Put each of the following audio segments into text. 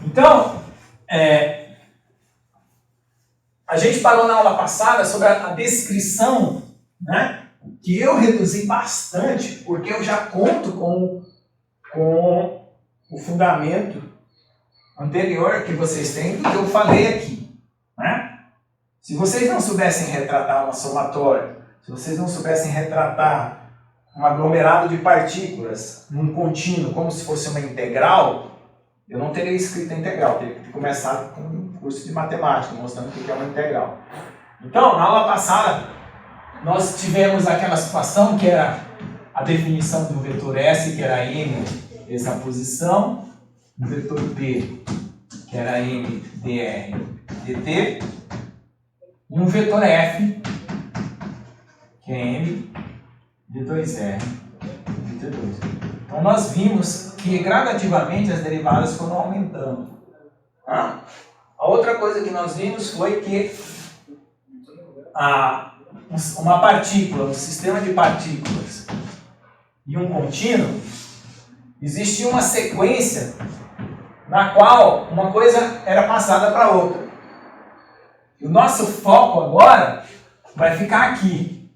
Então, a gente falou na aula passada sobre a descrição, né? Que eu reduzi bastante, porque eu já conto com o fundamento anterior que vocês têm do que eu falei aqui, né? Se vocês não soubessem retratar uma somatória, se vocês não soubessem retratar um aglomerado de partículas num contínuo como se fosse uma integral, eu não teria escrito a integral, teria que começar com um curso de matemática, mostrando o que é uma integral. Então, na aula passada, nós tivemos aquela situação que era a definição do vetor S, que era M vezes a posição, do vetor B, que era M dr dt, e um vetor F, que é M d2R dt2. Então, nós vimos que gradativamente as derivadas foram aumentando. A outra coisa que nós vimos foi que uma partícula, um sistema de partículas e um contínuo, existia uma sequência na qual uma coisa era passada para outra. E o nosso foco agora vai ficar aqui,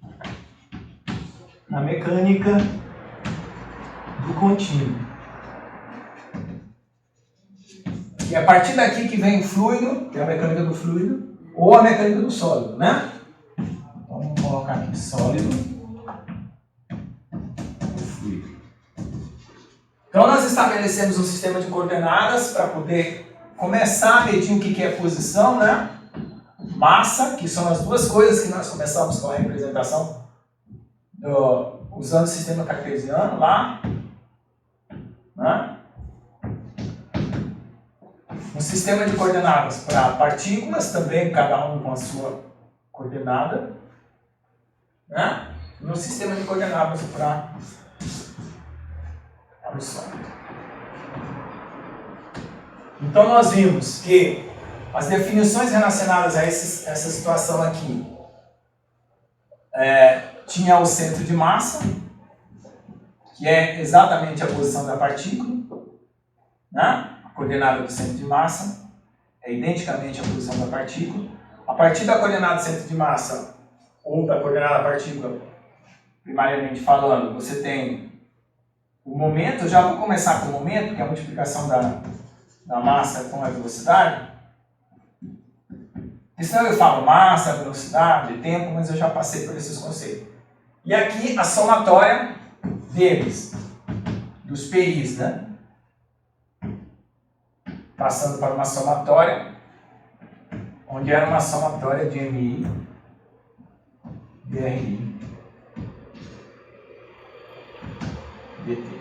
na mecânica do contínuo. E a partir daqui que vem o fluido, que é a mecânica do fluido, ou a mecânica do sólido, né? Então vamos colocar aqui sólido e fluido. Então nós estabelecemos um sistema de coordenadas para poder começar a medir o que é posição, né? Massa, que são as duas coisas que nós começamos com a representação usando o sistema cartesiano lá, né? Um sistema de coordenadas para partículas, também cada um com a sua coordenada, né? E um sistema de coordenadas para o sólido. Então nós vimos que as definições relacionadas a essa situação aqui tinha o centro de massa, que é exatamente a posição da partícula, né? A coordenada do centro de massa é identicamente a posição da partícula. A partir da coordenada do centro de massa, ou da coordenada da partícula, primariamente falando, você tem o momento. Já vou começar com o momento, que é a multiplicação da massa com a velocidade. Porque senão eu falo massa, velocidade, tempo, mas eu já passei por esses conceitos. E aqui a somatória deles, dos PIs, né? Passando para uma somatória, onde era uma somatória de MI, DRI, DT.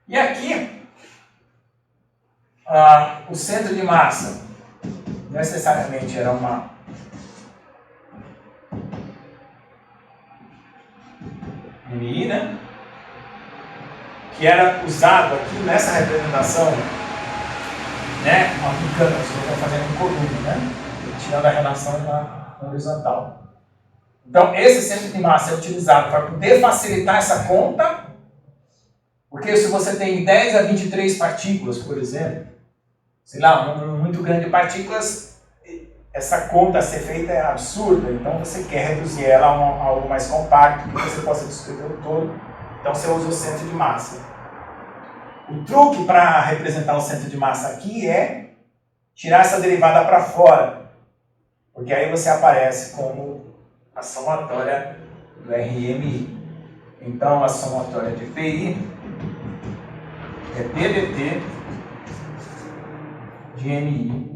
E aqui, o centro de massa necessariamente era uma MI, né? Que era usado aqui nessa representação, né? Aplicando, estou fazendo em coluna, né? Tirando a relação na horizontal. Então, esse centro de massa é utilizado para poder facilitar essa conta, porque se você tem 10 a 23 partículas, por exemplo, sei lá, um número muito grande de partículas, essa conta a ser feita é absurda, então você quer reduzir ela a algo mais compacto, que você possa distribuir pelo todo, então você usa o centro de massa. O truque para representar o centro de massa aqui é tirar essa derivada para fora, porque aí você aparece como a somatória do RMI. Então a somatória de PI é ddt de MI.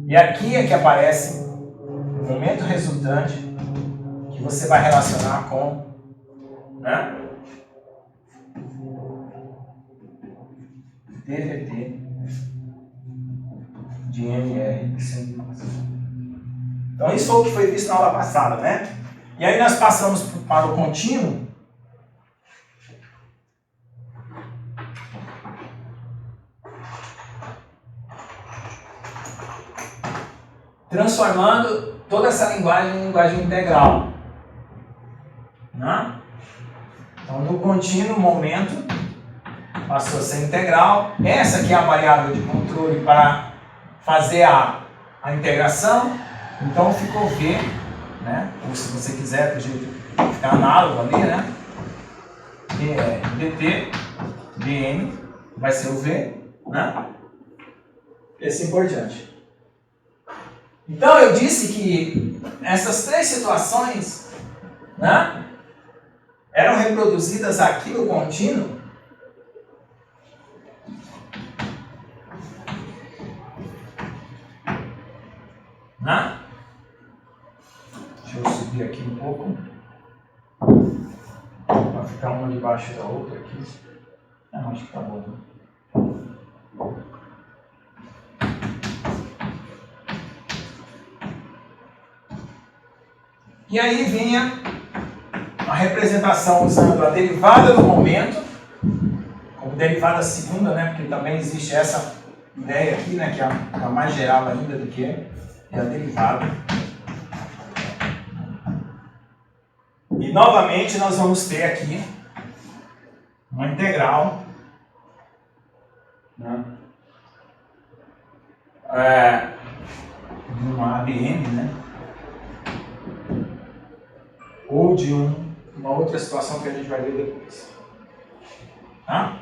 E aqui é que aparece o momento resultante que você vai relacionar com, né? ddt de MR. Então isso foi o que foi visto na aula passada, né? E aí nós passamos para o contínuo. Transformando toda essa linguagem em linguagem integral, né? Então, no contínuo momento, passou a ser integral. Essa aqui é a variável de controle para fazer a integração. Então ficou V, né? Ou se você quiser, do jeito de ficar análogo ali, né? dt, dn, vai ser o V, né? E assim por diante. Então eu disse que essas três situações, né, eram reproduzidas aqui no contínuo. Né? Deixa eu subir aqui um pouco. Para ficar uma debaixo da outra aqui. Acho que tá bom. E aí vinha a representação usando a derivada do momento, como derivada segunda, né? Porque também existe essa ideia aqui, né? Que é a mais geral ainda do que é a derivada. E novamente nós vamos ter aqui uma integral, né? De uma ADN, né? Ou de uma outra situação que a gente vai ver depois. Tá?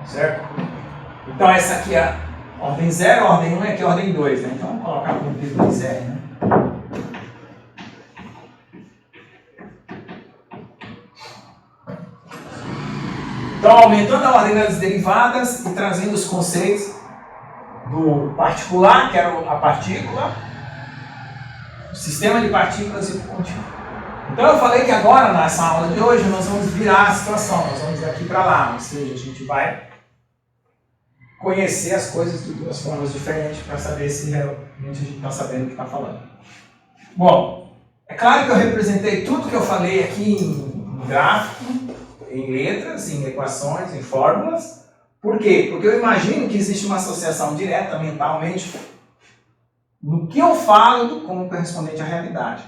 Certo? Então essa aqui é a ordem 0, a ordem 1 é aqui a ordem 2, né? Então vamos colocar como P2R, né? Então aumentando a ordem das derivadas e trazendo os conceitos do particular, que era a partícula, o sistema de partículas e o contínuo. Então eu falei que agora, nessa aula de hoje, nós vamos virar a situação, nós vamos daqui para lá, ou seja, a gente vai conhecer as coisas de duas formas diferentes para saber se realmente a gente está sabendo o que está falando. Bom, é claro que eu representei tudo que eu falei aqui em gráfico, em letras, em equações, em fórmulas. Por quê? Porque eu imagino que existe uma associação direta mentalmente no que eu falo como correspondente à realidade.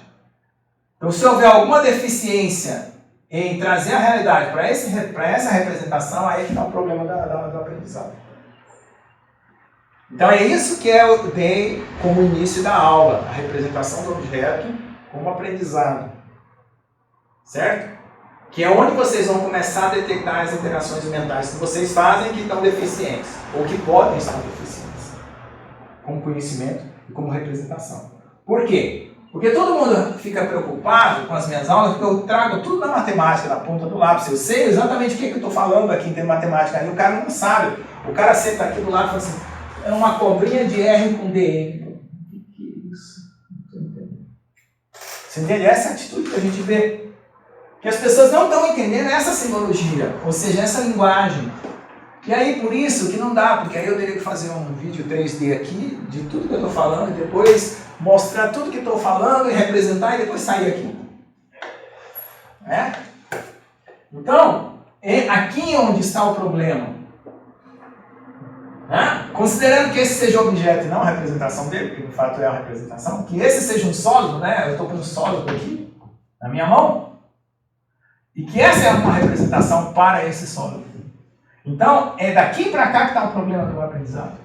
Então, se houver alguma deficiência em trazer a realidade para essa representação, aí é que está o problema do aprendizado. Então, é isso que eu dei como início da aula, a representação do objeto como aprendizado. Certo? Que é onde vocês vão começar a detectar as interações mentais que vocês fazem que estão deficientes, ou que podem estar deficientes, como conhecimento e como representação. Por quê? Porque todo mundo fica preocupado com as minhas aulas, porque eu trago tudo na matemática, na ponta do lápis. Eu sei exatamente o que eu estou falando aqui em termos de matemática, aí o cara não sabe. O cara senta aqui do lado e fala assim, é uma cobrinha de R com DN. O que é isso? Não estou entendendo. Você entende? Essa é a atitude que a gente vê. Que as pessoas não estão entendendo essa simbologia, ou seja, essa linguagem. E aí, por isso que não dá, porque aí eu teria que fazer um vídeo 3D aqui, de tudo que eu estou falando, e depois mostrar tudo que estou falando, e representar, e depois sair aqui. Então, é aqui onde está o problema. Considerando que esse seja o objeto e não a representação dele, porque de fato é a representação, que esse seja um sólido, né? Eu estou com um sólido aqui, na minha mão, e que essa é uma representação para esse sólido. Então, é daqui para cá que está o problema do aprendizado.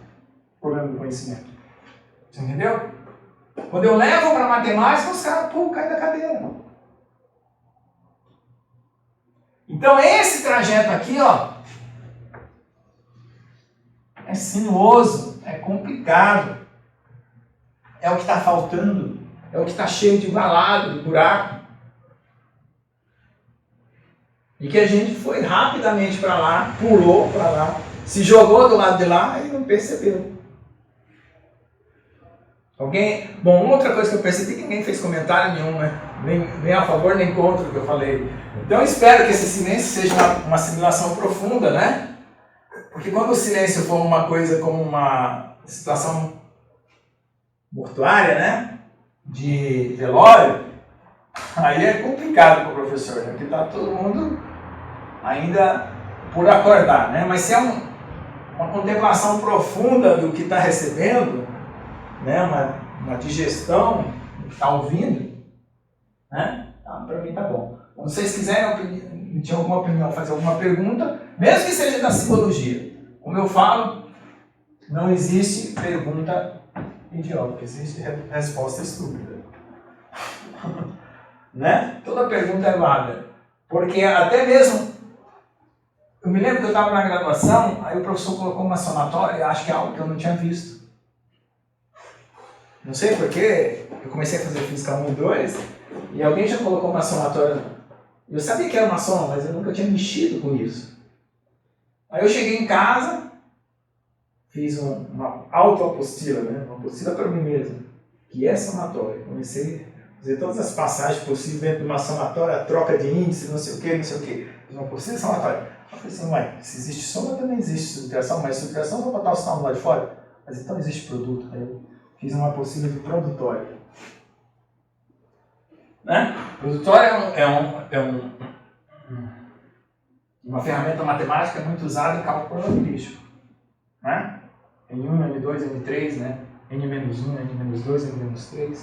O problema do conhecimento. Você entendeu? Quando eu levo para a matemática, os caras caem da cadeira. Então, esse trajeto aqui, ó, é sinuoso, é complicado. É o que está faltando. É o que está cheio de valado, de buraco. E que a gente foi rapidamente para lá, pulou para lá, se jogou do lado de lá e não percebeu. Alguém? Bom, outra coisa que eu percebi que ninguém fez comentário nenhum, né? Nem a favor nem contra o que eu falei. Então eu espero que esse silêncio seja uma assimilação profunda, né? Porque quando o silêncio for uma coisa como uma situação mortuária, né? De velório, aí é complicado para o professor, né? Porque está todo mundo ainda por acordar, né? Mas se é uma contemplação profunda do que está recebendo, né? Uma digestão do que está ouvindo, né? Para mim tá bom. Quando vocês quiserem emitir alguma opinião, fazer alguma pergunta, mesmo que seja da simbologia, como eu falo, não existe pergunta idiota, existe resposta estúpida. Né? Toda pergunta é válida. Porque até mesmo, eu me lembro que eu estava na graduação, aí o professor colocou uma somatória, acho que é algo que eu não tinha visto. Não sei porquê, eu comecei a fazer física 1 e 2, e alguém já colocou uma somatória. Eu sabia que era uma soma, mas eu nunca tinha mexido com isso. Aí eu cheguei em casa, fiz uma autoapostila, né? Uma apostila para mim mesmo, que é somatória. Comecei a fazer todas as passagens possíveis dentro de uma somatória, troca de índice, não sei o que, não sei o que. Fiz uma apostila somatória. Eu falei assim, ué, se existe soma, também existe subtração, mas subtração vou botar o sinal do lado de fora. Mas então existe produto. Aí eu fiz uma apostila de produtório. Né? Produtório uma ferramenta matemática muito usada em cálculo probabilístico. Né? N1, N2, N3, né? N-1, N-2, N-3.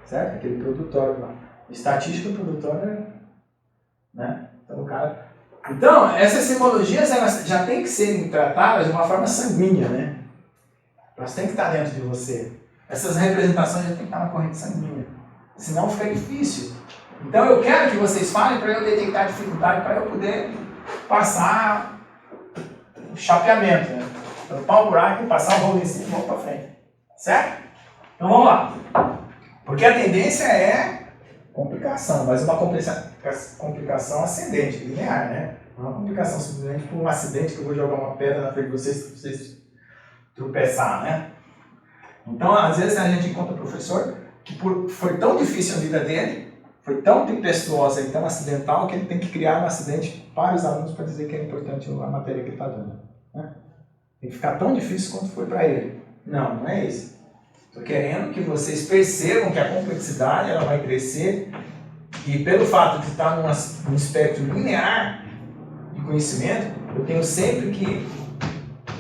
Certo? Aquele produtório lá. Estatística produtória, né? Então, o cara... Então, essas simbologias elas já têm que serem tratadas de uma forma sanguínea, né? Elas têm que estar dentro de você. Essas representações já têm que estar na corrente sanguínea. Senão fica difícil. Então eu quero que vocês falem para eu detectar a dificuldade, para eu poder passar o chapeamento, né? Então, pau buraco, passar o rolo em cima e vamos para frente. Certo? Então vamos lá. Porque a tendência é complicação, mas uma complicação ascendente, linear, né? Não é uma complicação simplesmente por um acidente que eu vou jogar uma pedra na frente de vocês para vocês tropeçar, né? Então, às vezes a gente encontra o professor que foi tão difícil a vida dele, foi tão tempestuosa e tão acidental que ele tem que criar um acidente para os alunos para dizer que é importante a matéria que ele está dando. Né? Tem que ficar tão difícil quanto foi para ele. Não, não é isso. Estou querendo que vocês percebam que a complexidade ela vai crescer e pelo fato de estar num espectro linear de conhecimento, eu tenho sempre que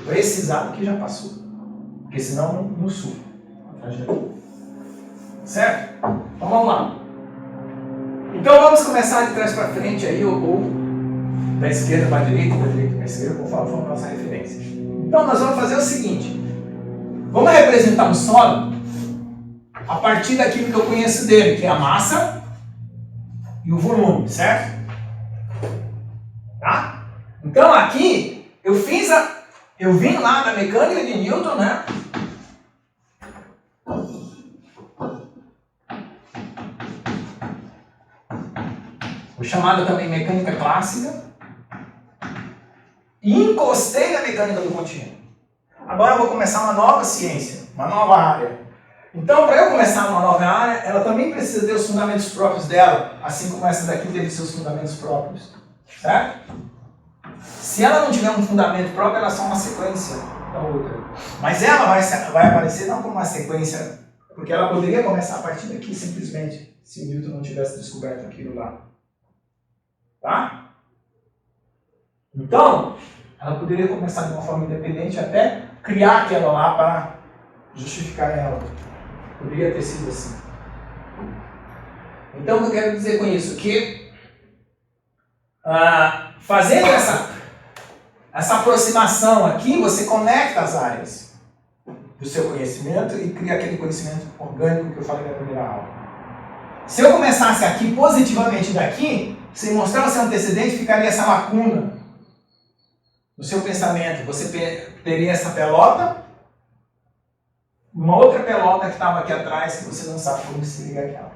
precisar do que já passou. Porque senão não subo. Certo? Então vamos lá. Então vamos começar de trás para frente aí, ou da esquerda para a direita, da direita para a esquerda, conforme for a nossa referência. Então nós vamos fazer o seguinte. Vamos representar o sólido a partir daquilo que eu conheço dele, que é a massa e o volume, certo? Tá? Então aqui eu vim lá da mecânica de Newton, né? O chamado também mecânica clássica, e encostei na mecânica do contínuo. Agora eu vou começar uma nova ciência, uma nova área. Então, para eu começar uma nova área, ela também precisa ter os fundamentos próprios dela, assim como essa daqui teve seus fundamentos próprios. Certo? Se ela não tiver um fundamento próprio, ela é só uma sequência da outra. Mas ela vai aparecer não como uma sequência, porque ela poderia começar a partir daqui simplesmente, se o Newton não tivesse descoberto aquilo lá. Tá? Então, ela poderia começar de uma forma independente até criar aquela lá para justificar ela. Poderia ter sido assim. Então, o que eu quero dizer com isso? Que fazendo essa aproximação aqui, você conecta as áreas do seu conhecimento e cria aquele conhecimento orgânico que eu falei na primeira aula. Se eu começasse aqui positivamente daqui, sem mostrar o seu antecedente, ficaria essa lacuna no seu pensamento. Você teria essa pelota, uma outra pelota que estava aqui atrás, que você não sabe como se liga aquela.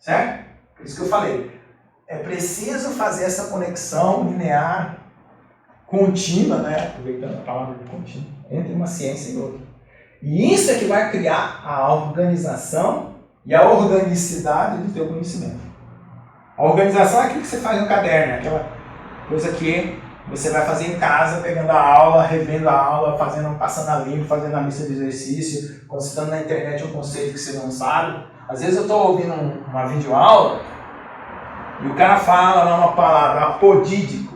Certo? Por isso que eu falei. É preciso fazer essa conexão linear, contínua, né? Aproveitando a palavra de contínua, entre uma ciência e outra. E isso é que vai criar a organização e a organicidade do teu conhecimento. A organização é aquilo que você faz no caderno, aquela coisa que você vai fazer em casa, pegando a aula, revendo a aula, passando a limpo, fazendo a lista de exercício, consultando na internet um conceito que você não sabe. Às vezes eu estou ouvindo uma videoaula e o cara fala lá uma palavra, apodídico.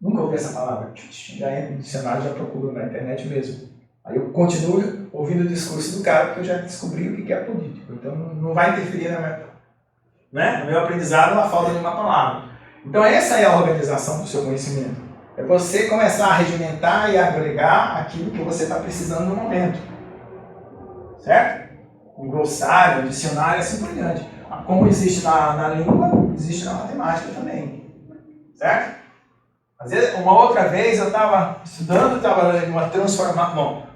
Nunca ouvi essa palavra. Já entra no dicionário, já procuro na internet mesmo. Aí eu continuo ouvindo o discurso do cara, porque eu já descobri o que é apodídico. Então não vai interferir né? No meu aprendizado, a falta de uma palavra. Então essa é a organização do seu conhecimento. É você começar a regimentar e agregar aquilo que você está precisando no momento. Certo? Um glossário, um dicionário, assim por diante. Como existe na língua, existe na matemática também. Certo? Às vezes, uma outra vez eu estava estudando, estava em uma transformação. Bom,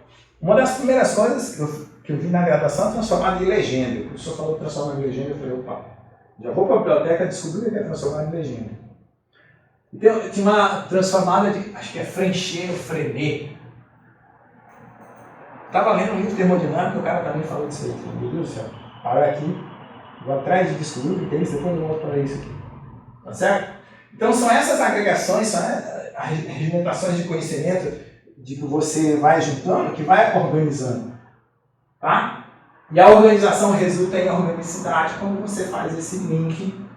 uma das primeiras coisas que eu vi na graduação é transformada em legenda. O professor falou transformar em legenda, eu falei, opa, já vou para a biblioteca descobrir o que é transformar em legenda. Então, tinha uma transformada de, acho que é Frenchet ou Frenet. Estava lendo um livro de termodinâmica, o cara também falou disso aí. Meu Deus do céu, para aqui, vou atrás de descobrir o que tem isso, depois eu volto para isso aqui. Tá certo? Então são essas agregações, são as regimentações de conhecimento de que você vai juntando, que vai organizando. Tá? E a organização resulta em organicidade quando você faz esse link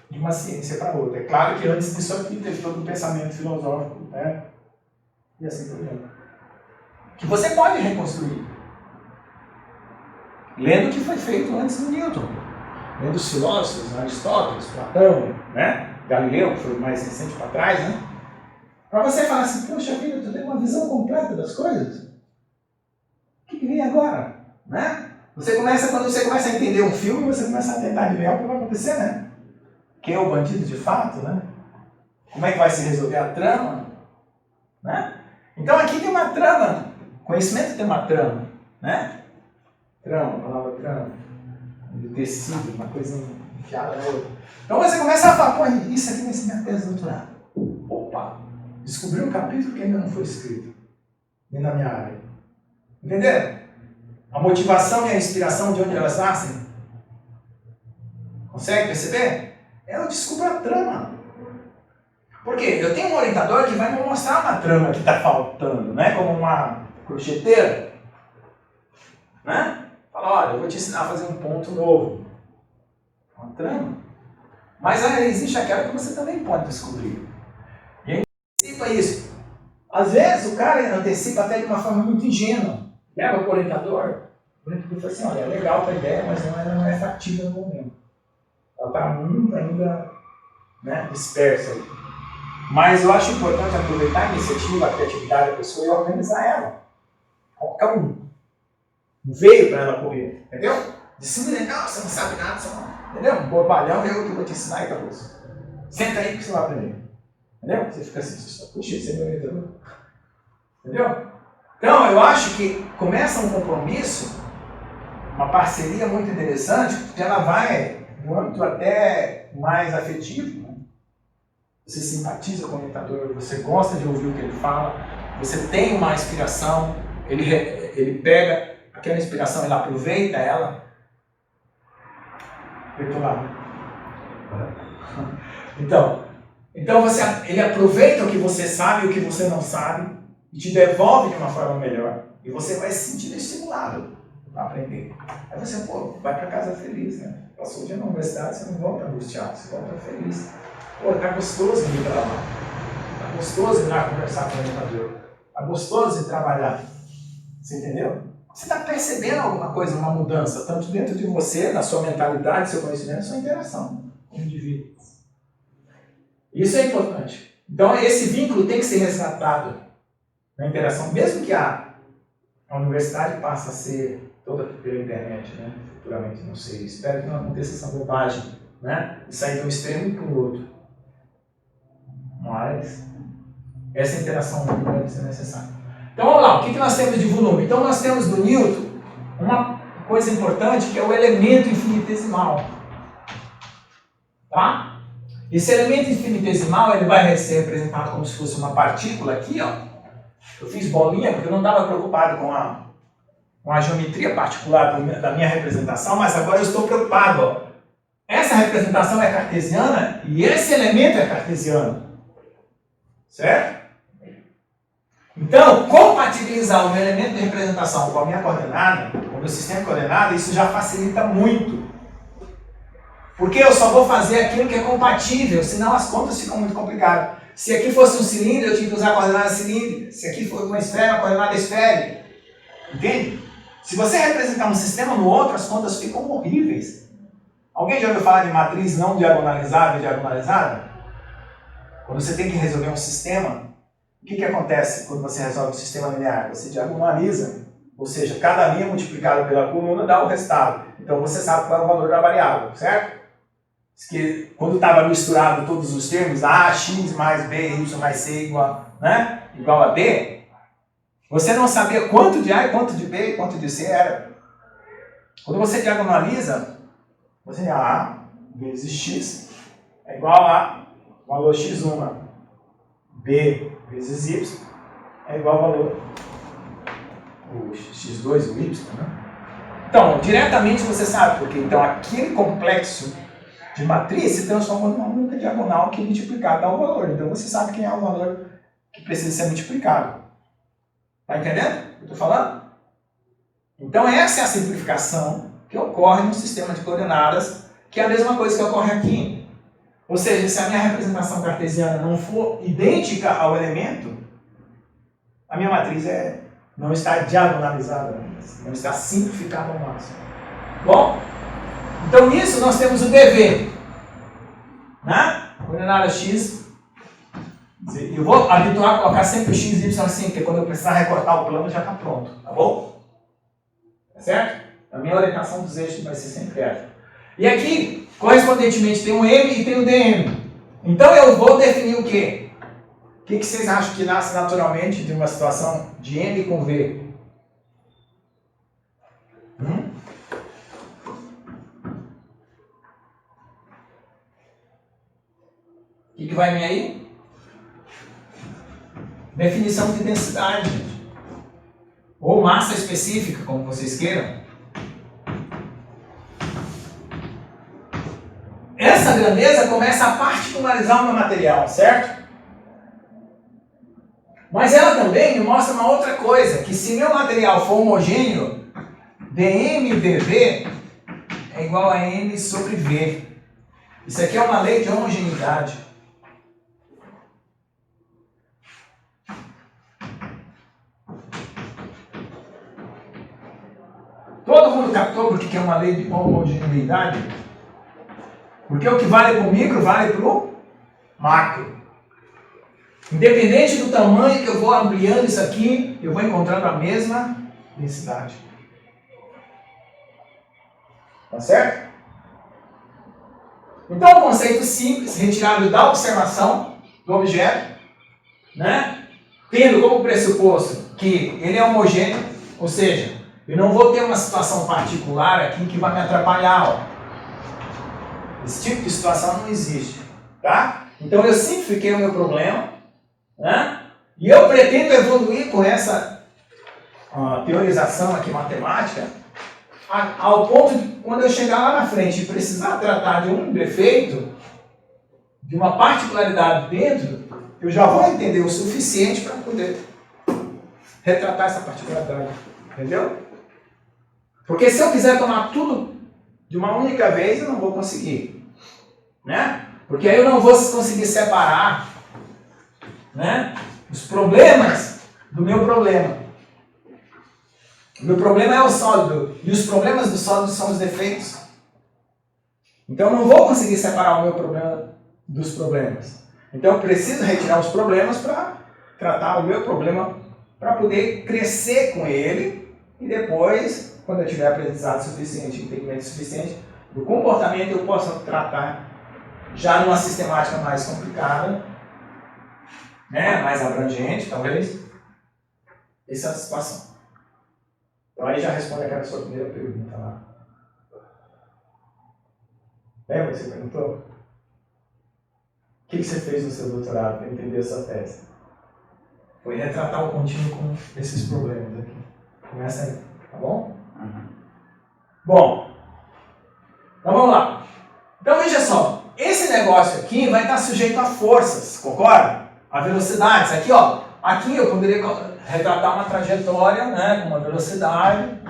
de uma ciência para outra. É claro que antes disso aqui teve todo um pensamento filosófico, né? E assim por diante. Que você pode reconstruir. Lendo o que foi feito antes do Newton. Lendo os filósofos, Aristóteles, Platão, né? Galileu, que foi mais recente para trás, né? Para você falar assim, poxa vida, tu tem uma visão completa das coisas. O que vem agora? Né? Quando você começa a entender um filme, você começa a tentar adivinhar o que vai acontecer, né? Quem é o bandido de fato, né? Como é que vai se resolver a trama? Né? Então aqui tem uma trama. Conhecimento tem uma trama, né? Trama, a palavra trama. De tecido, uma coisa enfiada na outra. Então você começa a falar, pô, isso aqui vai ser minha tese de doutorado. Opa! Descobri um capítulo que ainda não foi escrito. Nem na minha área. Entenderam? A motivação e a inspiração, de onde elas nascem. Consegue perceber? Eu descubro a trama. Por quê? Eu tenho um orientador que vai me mostrar uma trama que está faltando, né? Como uma crocheteira. Né? Fala, olha, eu vou te ensinar a fazer um ponto novo. Uma trama. Mas existe aquela que você também pode descobrir. E aí antecipa isso. Às vezes o cara antecipa até de uma forma muito ingênua. Leva para o orientador. O orientador fala assim, olha, é legal a ideia, mas ela não é factível no momento. Ela está muito ainda, né, dispersa aí. Mas eu acho importante aproveitar a iniciativa, a criatividade da pessoa e organizar ela. Colocar um veio para ela correr, entendeu? De cima, não, você não sabe nada, você não, entendeu? Um bobalhão, eu que vou te ensinar e acabou. Senta aí que você vai aprender. Entendeu? Você fica assim, puxa, você é meu orientador. Entendeu? Então, eu acho que começa um compromisso, uma parceria muito interessante, porque ela vai no âmbito até mais afetivo. Né? Você simpatiza com o orientador, você gosta de ouvir o que ele fala, você tem uma inspiração, ele pega aquela inspiração, ele aproveita ela. Então ele aproveita o que você sabe e o que você não sabe e te devolve de uma forma melhor. E você vai se sentir estimulado a aprender. Aí você, pô, vai para casa feliz, né? Passou o dia na universidade, você não volta angustiado, você volta feliz. Pô, tá gostoso de ir para lá. Tá gostoso de ir lá conversar com o orientador. Tá gostoso de trabalhar. Você entendeu? Você está percebendo alguma coisa, uma mudança, tanto dentro de você, na sua mentalidade, seu conhecimento, sua interação como indivíduo. Isso é importante. Então, esse vínculo tem que ser resgatado na interação, mesmo que a universidade passe a ser toda pela internet, né? Futuramente, não sei. Espero que não aconteça essa bobagem, né? De sair de um extremo e para o outro. Mas essa interação deve ser necessária. Então vamos lá, o que nós temos de volume? Então nós temos do Newton uma coisa importante que é o elemento infinitesimal. Tá? Esse elemento infinitesimal ele vai ser representado como se fosse uma partícula aqui, ó. Eu fiz bolinha porque eu não estava preocupado com a geometria particular da minha representação, mas agora eu estou preocupado. Ó. Essa representação é cartesiana e esse elemento é cartesiano. Certo? Então, compatibilizar o meu elemento de representação com a minha coordenada, com o meu sistema de coordenada, isso já facilita muito. Porque eu só vou fazer aquilo que é compatível, senão as contas ficam muito complicadas. Se aqui fosse um cilindro, eu tinha que usar a coordenada cilíndrica. Se aqui fosse uma esfera, a coordenada esférica. Entende? Se você representar um sistema no outro, as contas ficam horríveis. Alguém já ouviu falar de matriz não diagonalizada e diagonalizada? Quando você tem que resolver um sistema, o que acontece quando você resolve um sistema linear? Você diagonaliza, ou seja, cada linha multiplicada pela coluna dá o resultado. Então você sabe qual é o valor da variável, certo? Que quando estava misturado todos os termos, A, X mais B, Y mais C igual a B, você não sabia quanto de A, quanto de B e quanto de C era. Quando você diagonaliza, você tem A vezes X é igual a valor X1. B vezes Y é igual ao valor o X2, o Y. Então, diretamente você sabe, porque então aquele complexo de matriz se transforma numa única diagonal que multiplicada dá o valor. Então você sabe quem é o valor que precisa ser multiplicado. Está entendendo o que eu estou falando? Então essa é a simplificação que ocorre no sistema de coordenadas, que é a mesma coisa que ocorre aqui. Ou seja, se a minha representação cartesiana não for idêntica ao elemento, a minha matriz não está diagonalizada, não está simplificada ao máximo. Bom, então nisso nós temos o DV, né? Coordenada X. Eu vou habituar a colocar sempre o X e Y assim, porque quando eu precisar recortar o plano já está pronto, tá bom? Tá certo? A minha orientação dos eixos vai ser sempre essa. E aqui, correspondentemente, tem um M e tem um DM. Então eu vou definir o quê? O que vocês acham que nasce naturalmente de uma situação de M com V? O que vai vir aí? Definição de densidade. Ou massa específica, como vocês queiram. Essa grandeza começa a particularizar o meu material, certo? Mas ela também me mostra uma outra coisa, que se meu material for homogêneo, dm dv é igual a m sobre v. Isso aqui é uma lei de homogeneidade. Todo mundo captou por que é uma lei de homogeneidade? Porque o que vale para o micro vale para o macro. Independente do tamanho que eu vou ampliando isso aqui, eu vou encontrando a mesma densidade. Tá certo? Então, um conceito simples, retirado da observação do objeto, né? Tendo como pressuposto que ele é homogêneo, ou seja, eu não vou ter uma situação particular aqui que vai me atrapalhar. Ó. Esse tipo de situação não existe. Tá? Então eu simplifiquei o meu problema, né? E eu pretendo evoluir com essa teorização aqui matemática ao ponto de quando eu chegar lá na frente e precisar tratar de um defeito, de uma particularidade dentro, eu já vou entender o suficiente para poder retratar essa particularidade. Entendeu? Porque se eu quiser tomar tudo de uma única vez, eu não vou conseguir. Né? Porque aí eu não vou conseguir separar, né, os problemas do meu problema. O meu problema é o sólido, e os problemas do sólido são os defeitos. Então eu não vou conseguir separar o meu problema dos problemas. Então eu preciso retirar os problemas para tratar o meu problema, para poder crescer com ele, e depois, quando eu tiver aprendizado suficiente, entendimento suficiente do comportamento, eu posso tratar já numa sistemática mais complicada, né, mais abrangente, talvez, essa situação. Então aí já responde aquela sua primeira pergunta lá. Lembra que você perguntou? O que você fez no seu doutorado para entender essa tese? Foi retratar o contínuo com esses problemas aqui. Começa aí, tá bom? Bom, então vamos lá. Então veja só, esse negócio aqui vai estar sujeito a forças, concorda? A velocidades. Aqui, ó, aqui eu poderia retratar uma trajetória, né, com uma velocidade,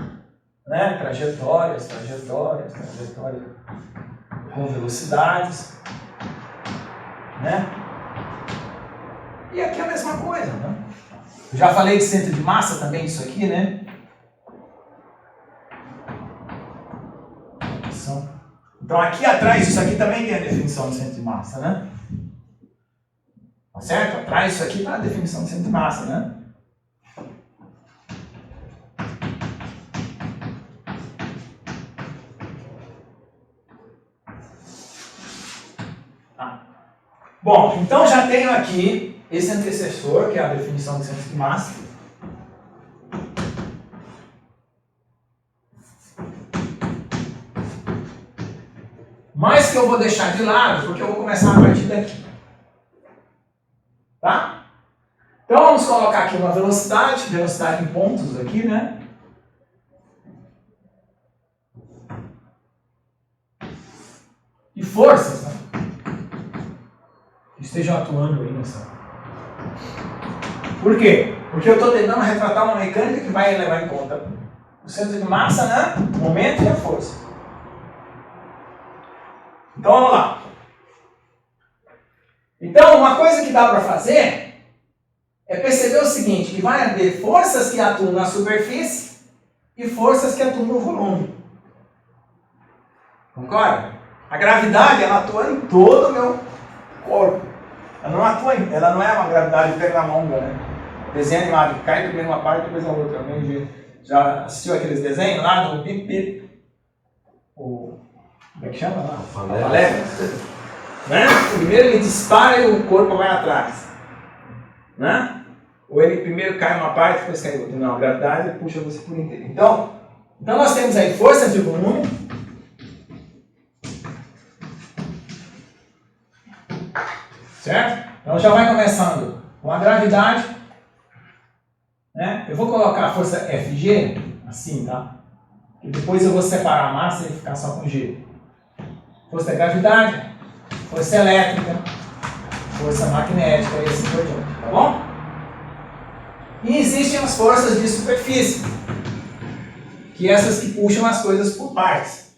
né, trajetórias, com velocidades, né? E aqui é a mesma coisa, né? Eu já falei de centro de massa também disso aqui, né? Então aqui atrás, isso aqui também tem a definição do centro de massa, né? Tá certo? Atrás disso aqui está a definição do centro de massa, né? Bom, então já tenho aqui esse antecessor, que é a definição do centro de massa. Mas que eu vou deixar de lado, porque eu vou começar a partir daqui. Tá? Então vamos colocar aqui uma velocidade em pontos aqui, né? E forças, né? Que estejam atuando aí nessa. Por quê? Porque eu estou tentando retratar uma mecânica que vai levar em conta o centro de massa, né? O momento e a força. Então vamos lá. Então uma coisa que dá para fazer é perceber o seguinte, que vai haver forças que atuam na superfície e forças que atuam no volume. Concorda? A gravidade, ela atua em todo o meu corpo. Ela não é uma gravidade pernamanga, né? Desenho animado, que cai primeiro uma parte e depois a outra. Alguém já assistiu aqueles desenhos lá do Pip Pip? Como é que chama lá? Falé. Né? Primeiro ele dispara e o corpo vai atrás. Né? Ou ele primeiro cai uma parte e depois cai outra. Não, a gravidade puxa você por inteiro. Então nós temos aí força de volume. Certo? Então já vai começando com a gravidade. Né? Eu vou colocar a força Fg, assim, tá? E depois eu vou separar a massa e ficar só com G. Força da gravidade, força elétrica, força magnética e assim por diante, tá bom? E existem as forças de superfície, que essas que puxam as coisas por partes.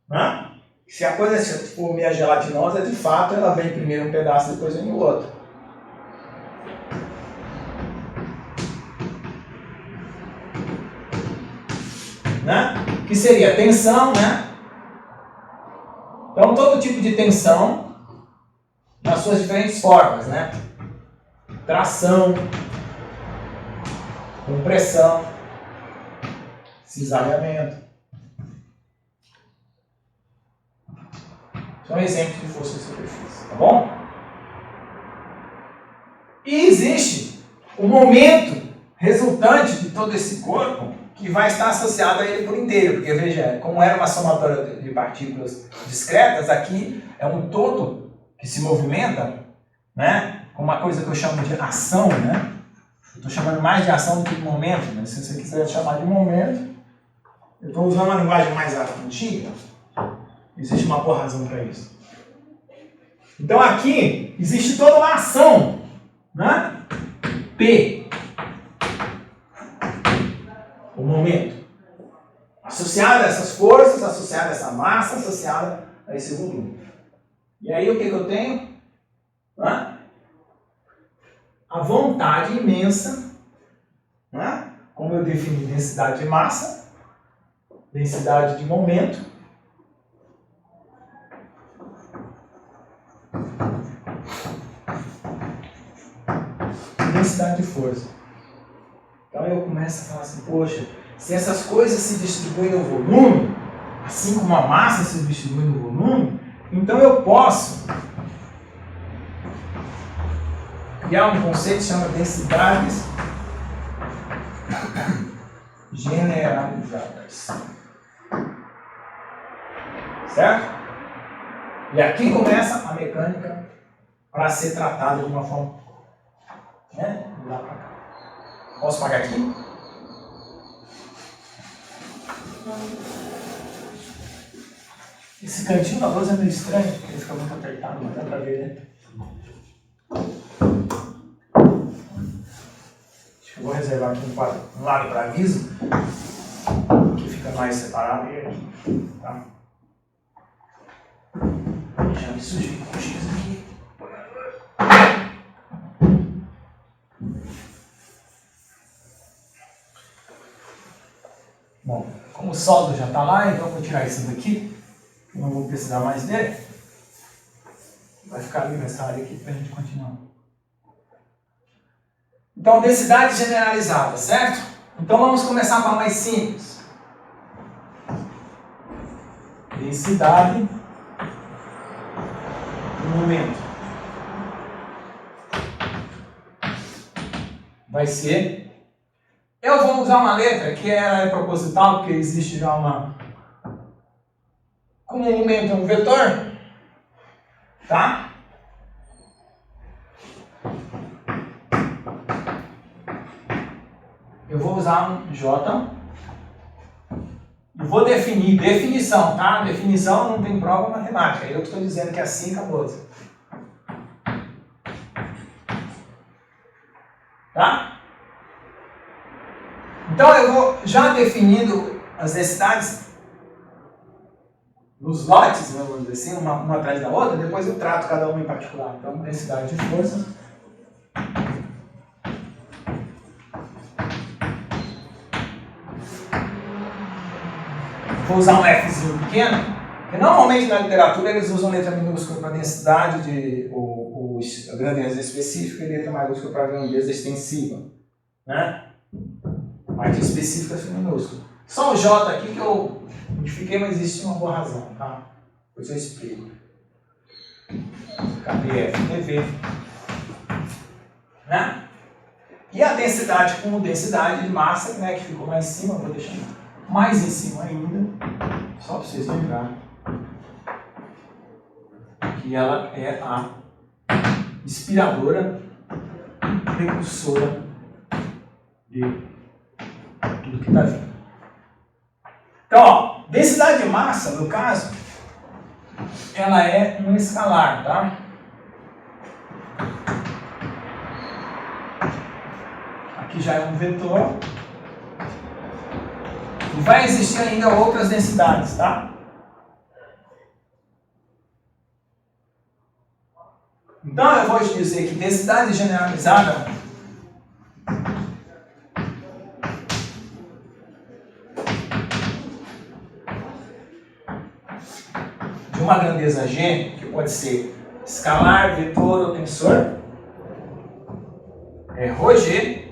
Né? Se a coisa for meio gelatinosa, de fato ela vem primeiro um pedaço, depois vem o outro. Né? Que seria tensão, né? Então todo tipo de tensão nas suas diferentes formas, né? Tração, compressão, cisalhamento. São exemplos de força de superfície, tá bom? E existe o momento resultante de todo esse corpo que vai estar associado a ele por inteiro, porque veja, como era uma somatória de partículas discretas, aqui é um todo que se movimenta, né, com uma coisa que eu chamo de ação, né? Estou chamando mais de ação do que de momento, mas se você quiser chamar de momento, eu estou usando uma linguagem mais antiga, existe uma boa razão para isso. Então aqui existe toda uma ação, né? P. O momento. Associada a essas forças, associada a essa massa, associada a esse volume. E aí o que eu tenho? A vontade imensa, né? Como eu defini densidade de massa, densidade de momento, e densidade de força. Então eu começo a falar assim, poxa, se essas coisas se distribuem no volume, assim como a massa se distribui no volume, então eu posso criar um conceito que chama densidades generalizadas. Certo? E aqui começa a mecânica para ser tratada de uma forma, né? De lá para cá. Posso pagar aqui? Esse cantinho da lousa é meio estranho, porque ele fica muito apertado, mas dá para ver, né? Acho que eu vou reservar aqui um lado para aviso, que fica mais separado, e aqui, tá? Já me sujei com o X aqui. Bom, como o soldo já está lá, então eu vou tirar isso daqui. não vou precisar mais dele. Vai ficar ali nessa área aqui para a gente continuar. Então, densidade generalizada, certo? Então, vamos começar com a mais simples. Densidade do momento. Vai ser... Eu vou usar uma letra que é proposital, porque existe já uma... Como o momento é um vetor, tá? Eu vou usar um J. E vou definir, definição, tá? Definição não tem prova matemática. Eu que estou dizendo que é assim, acabou. Tá? Então eu vou já definindo as densidades nos lotes, vamos dizer assim, uma atrás da outra, depois eu trato cada uma em particular. Então, densidade de força. Vou usar um Fzinho pequeno, porque normalmente na literatura eles usam letra minúscula para densidade, a grandeza específica, e letra maiúscula para a grandeza extensiva. Né? Parte específica é minúscula. Só o J aqui que eu modifiquei, mas existe uma boa razão, tá? Depois eu explico. KBF, DV. Né? E a densidade como densidade de massa, né, que ficou lá em cima, vou deixar mais em cima ainda, só para vocês lembrarem que ela é a inspiradora e precursora de tudo que está vindo. Então, ó, densidade de massa, no caso, ela é um escalar, tá? Aqui já é um vetor. E vai existir ainda outras densidades, tá? Então eu vou te dizer que densidade generalizada de uma grandeza G, que pode ser escalar, vetor ou tensor, é ρg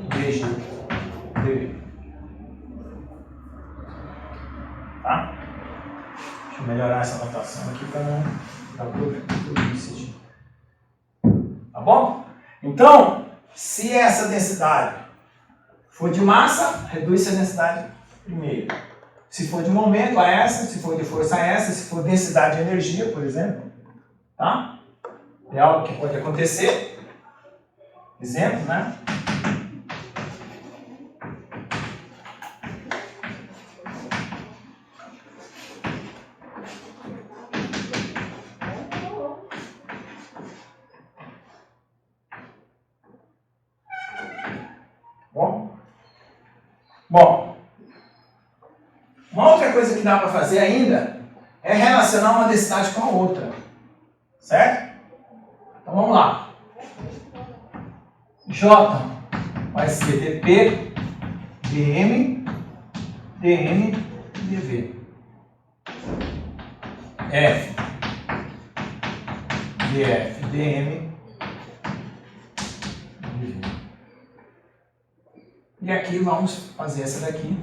dg dv. Tá? Deixa eu melhorar essa notação aqui para não dar publicidade. Tá bom? Então, se essa densidade for de massa, reduz a densidade primeiro. Se for de momento, a essa. Se for de força, a essa. Se for densidade de energia, por exemplo. Tá? É algo que pode acontecer. Exemplo, né? Bom, uma outra coisa que dá para fazer ainda é relacionar uma densidade com a outra, certo? Então vamos lá. J vai ser dP, dm, dn, dv. F, df, dm, dv. E aqui vamos fazer essa daqui.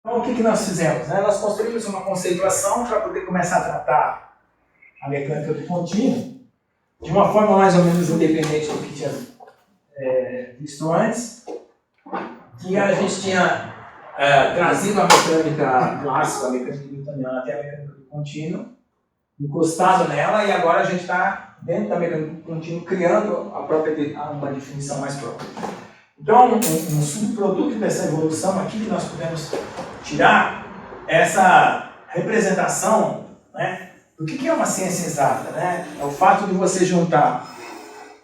Então, o que nós fizemos? Nós construímos uma conceituação para poder começar a tratar a mecânica do contínuo de uma forma mais ou menos independente do que tinha visto antes, que a gente tinha trazido a mecânica clássica, a mecânica newtoniana até a mecânica do contínuo, encostado nela, e agora a gente está dentro da mecânica do contínuo criando uma definição mais própria. Então, um subproduto dessa evolução aqui que nós podemos tirar essa representação, né, do que é uma ciência exata, né? É o fato de você juntar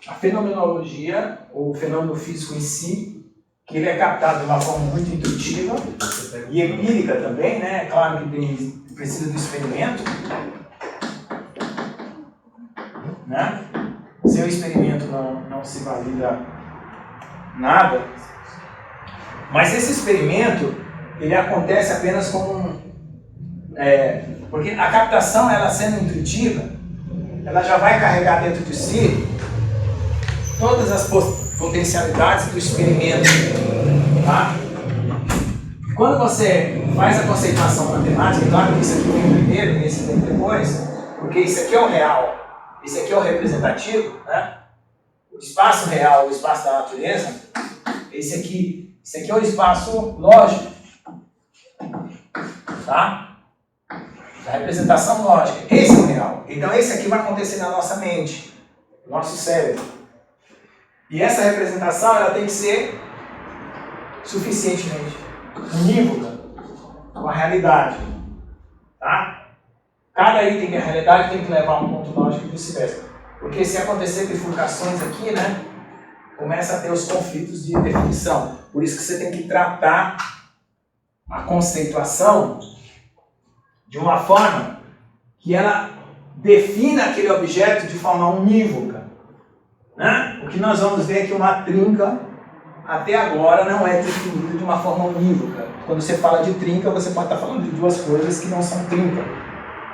a fenomenologia, ou o fenômeno físico em si, que ele é captado de uma forma muito intuitiva e empírica também, né? Claro que precisa do experimento, né? Seu experimento não se valida nada. Mas esse experimento, ele acontece apenas como porque a captação, ela sendo intuitiva, ela já vai carregar dentro de si todas as potencialidades do experimento, tá? Quando você faz a conceituação matemática, claro que isso aqui vem primeiro e esse vem depois, porque isso aqui é o real, esse aqui é o representativo, né? O espaço real, o espaço da natureza, esse aqui é o espaço lógico, tá? Da representação lógica, esse é o real. Então esse aqui vai acontecer na nossa mente, no nosso cérebro. E essa representação, ela tem que ser suficientemente unívoca com a realidade, tá? Cada item da realidade tem que levar a um ponto lógico e vice-versa. Porque se acontecer bifurcações aqui, né, começa a ter os conflitos de definição. Por isso que você tem que tratar a conceituação de uma forma que ela defina aquele objeto de forma unívoca, né? O que nós vamos ver é que uma trinca, até agora, não é definida de uma forma unívoca. Quando você fala de trinca, você pode estar falando de duas coisas que não são trinca,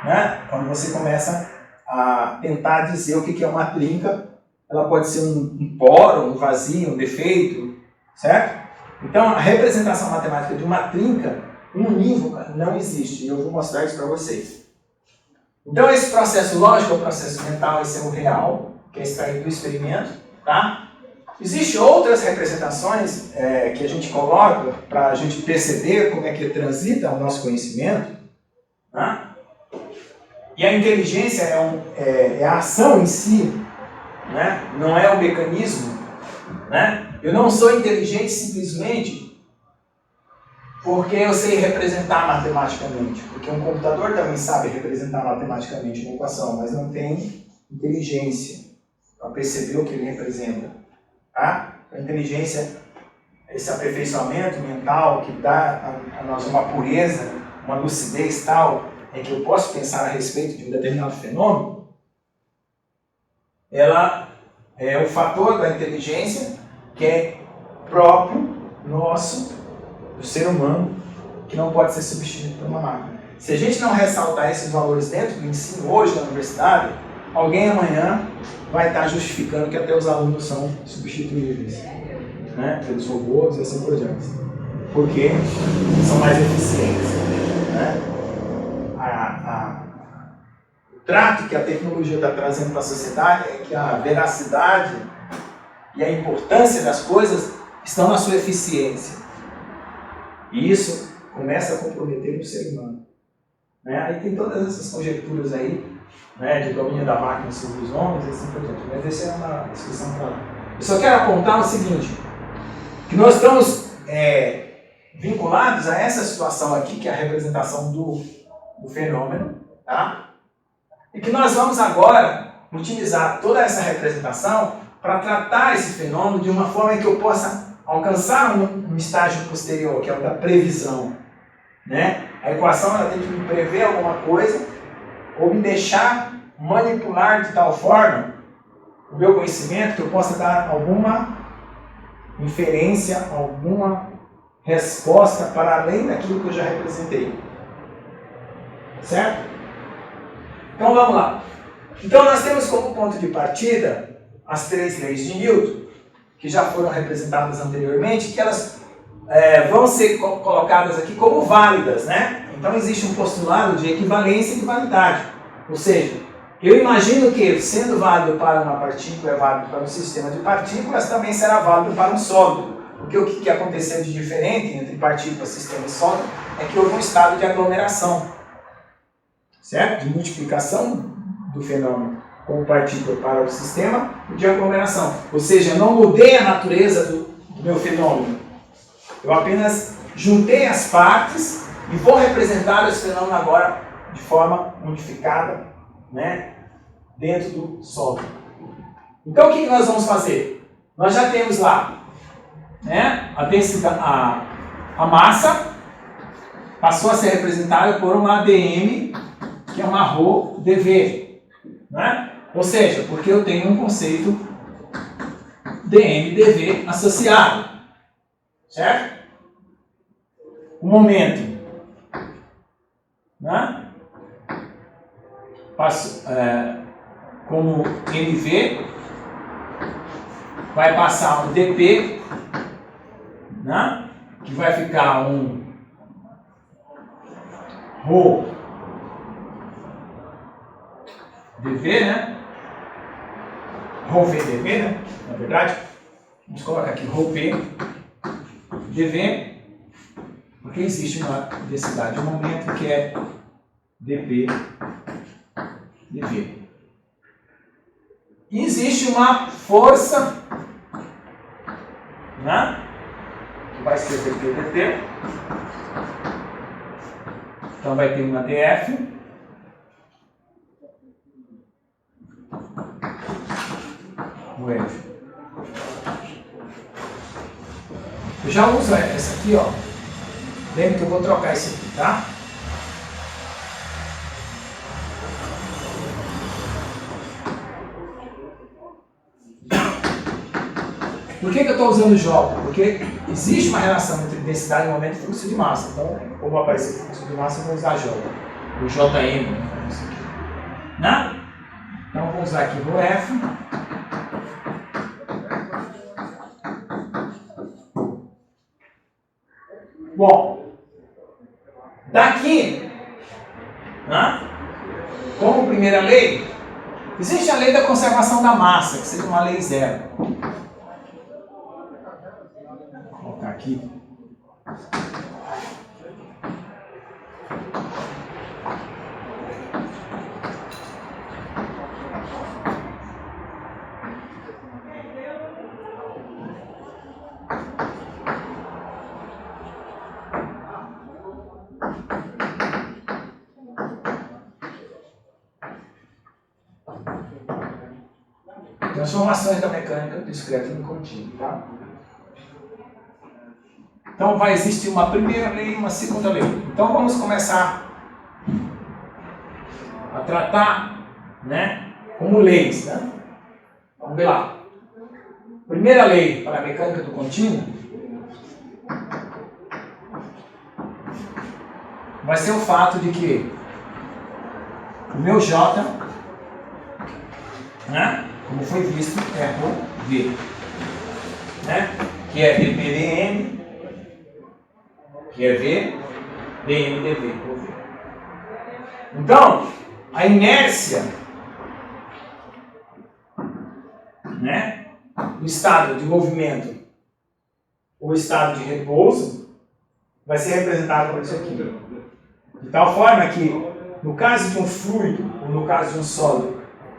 né? Quando você começa a tentar dizer o que é uma trinca, ela pode ser um poro, um vazio, um defeito, certo? Então, a representação matemática de uma trinca unívoca não existe, e eu vou mostrar isso para vocês. Então, esse processo lógico é o processo mental, esse é o real, que é extraído do experimento, tá? Existem outras representações que a gente coloca para a gente perceber como é que transita o nosso conhecimento, tá? E a inteligência é a ação em si, né? Não é o mecanismo, né? Eu não sou inteligente simplesmente porque eu sei representar matematicamente, porque um computador também sabe representar matematicamente uma equação, mas não tem inteligência para perceber o que ele representa, tá? A inteligência, esse aperfeiçoamento mental que dá a nós uma pureza, uma lucidez tal, em que eu posso pensar a respeito de um determinado fenômeno, ela é um fator da inteligência que é próprio nosso, do ser humano, que não pode ser substituído por uma máquina. Se a gente não ressaltar esses valores dentro do ensino hoje na universidade, alguém amanhã vai estar justificando que até os alunos são substituíveis, né, pelos robôs e assim por diante, porque são mais eficientes, né? O trato que a tecnologia está trazendo para a sociedade é que a veracidade e a importância das coisas estão na sua eficiência. E isso começa a comprometer o ser humano, né? Aí tem todas essas conjecturas aí, né, de domínio da máquina sobre os homens e assim por diante. Mas essa é uma discussão para lá. Eu só quero apontar o seguinte, que nós estamos vinculados a essa situação aqui, que é a representação do fenômeno, tá? E que nós vamos agora utilizar toda essa representação para tratar esse fenômeno de uma forma em que eu possa alcançar um estágio posterior, que é o da previsão, né? A equação ela tem que me prever alguma coisa ou me deixar manipular de tal forma o meu conhecimento que eu possa dar alguma inferência, alguma resposta para além daquilo que eu já representei. Certo? Então vamos lá. Então nós temos como ponto de partida as três leis de Newton, que já foram representadas anteriormente, que elas vão ser colocadas aqui como válidas, né? Então existe um postulado de equivalência e de validade. Ou seja, eu imagino que, sendo válido para uma partícula, é válido para um sistema de partículas, também será válido para um sólido. Porque o que aconteceu de diferente entre partícula, sistema e sólido é que houve um estado de aglomeração, certo? De multiplicação do fenômeno como partícula para o sistema e de aglomeração. Ou seja, eu não mudei a natureza do meu fenômeno. Eu apenas juntei as partes e vou representar esse fenômeno agora de forma modificada, né, dentro do sólido. Então o que nós vamos fazer? Nós já temos lá, né, a massa passou a ser representada por uma ADM, que é uma ρ dV, né? Ou seja, porque eu tenho um conceito dm/dv associado. Certo? O momento, né? Passo, como mv, vai passar um dp, né? Que vai ficar um ρ dv, né? ρ v dv, né? Na verdade, vamos colocar aqui ρ p dv, porque existe uma densidade de momento que é dp dv. E existe uma força, né? Que vai ser dp dt. Então vai ter uma df no F. Eu já uso essa aqui, ó. Lembra que eu vou trocar isso aqui, tá? Por que eu estou usando J? Porque existe uma relação entre densidade, momento e fluxo de massa. Então, como aparecer fluxo de massa, eu vou usar J. O JM, né? Então, eu vou usar aqui o F. Bom, daqui, né? Como primeira lei, existe a lei da conservação da massa, que seria uma lei zero. Vou colocar aqui. Transformações da mecânica discreta no contínuo, tá? Então vai existir uma primeira lei e uma segunda lei. Então vamos começar a tratar, né, como leis, né? Vamos ver lá. Primeira lei para a mecânica do contínuo vai ser o fato de que o meu J, né, como foi visto, é o V, né, que é dPdm, que é V, dm dv, ou V. Então, a inércia, né, o estado de movimento ou estado de repouso vai ser representado por isso aqui. De tal forma que, no caso de um fluido ou no caso de um sólido,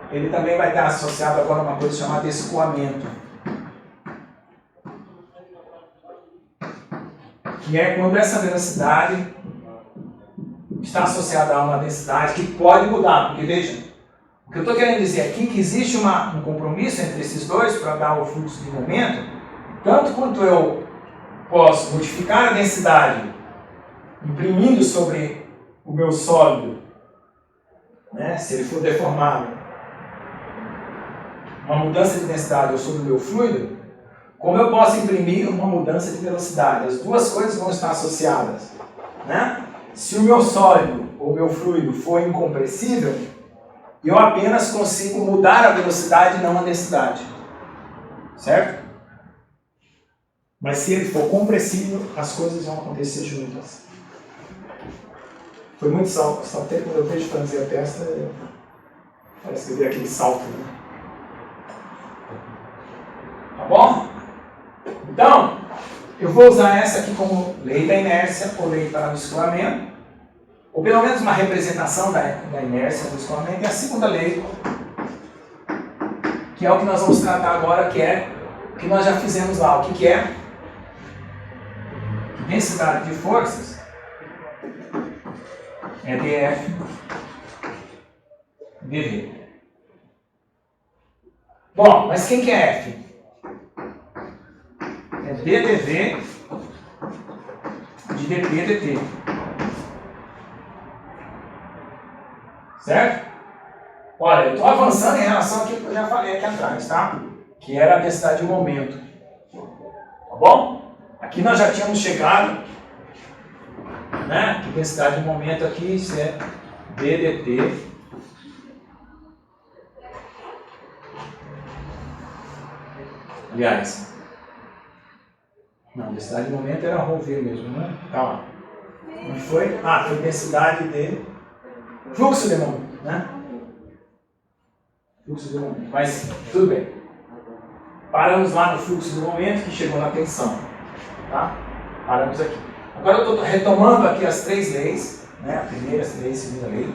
ele também vai estar associado agora a uma coisa chamada escoamento, que é quando essa velocidade está associada a uma densidade que pode mudar. Porque, veja, o que eu estou querendo dizer aqui é que existe um compromisso entre esses dois para dar o fluxo de momento, tanto quanto eu posso modificar a densidade imprimindo sobre o meu sólido, né, se ele for deformado, uma mudança de densidade sobre o meu fluido, como eu posso imprimir uma mudança de velocidade. As duas coisas vão estar associadas, né? Se o meu sólido ou meu fluido for incompressível, eu apenas consigo mudar a velocidade e não a densidade. Certo? Mas se ele for compressível, as coisas vão acontecer juntas. Foi muito salto. Saltei quando eu vejo fazer a testa, parece que eu dei aquele salto, né? Tá bom? Então, eu vou usar essa aqui como lei da inércia ou lei para o escoamento, ou pelo menos uma representação da inércia do escoamento, e a segunda lei, que é o que nós vamos tratar agora, que é o que nós já fizemos lá. O que é? Densidade de forças é dF dV. Bom, mas quem que é F? É dDV de dP dt. Certo? Olha, eu estou avançando em relação àquilo que eu já falei aqui atrás, tá? Que era a densidade de momento. Tá bom? Aqui nós já tínhamos chegado, né? Que densidade de momento aqui, isso é ddt. Aliás, não, densidade de momento era ρv mesmo, né? Tá lá. Onde foi? Ah, foi densidade de fluxo de momento, né? Fluxo de momento. Mas, tudo bem. Paramos lá no fluxo de momento que chegou na tensão. Tá? Paramos aqui. Agora eu estou retomando aqui as três leis, né? A primeira, a segunda e a segunda lei.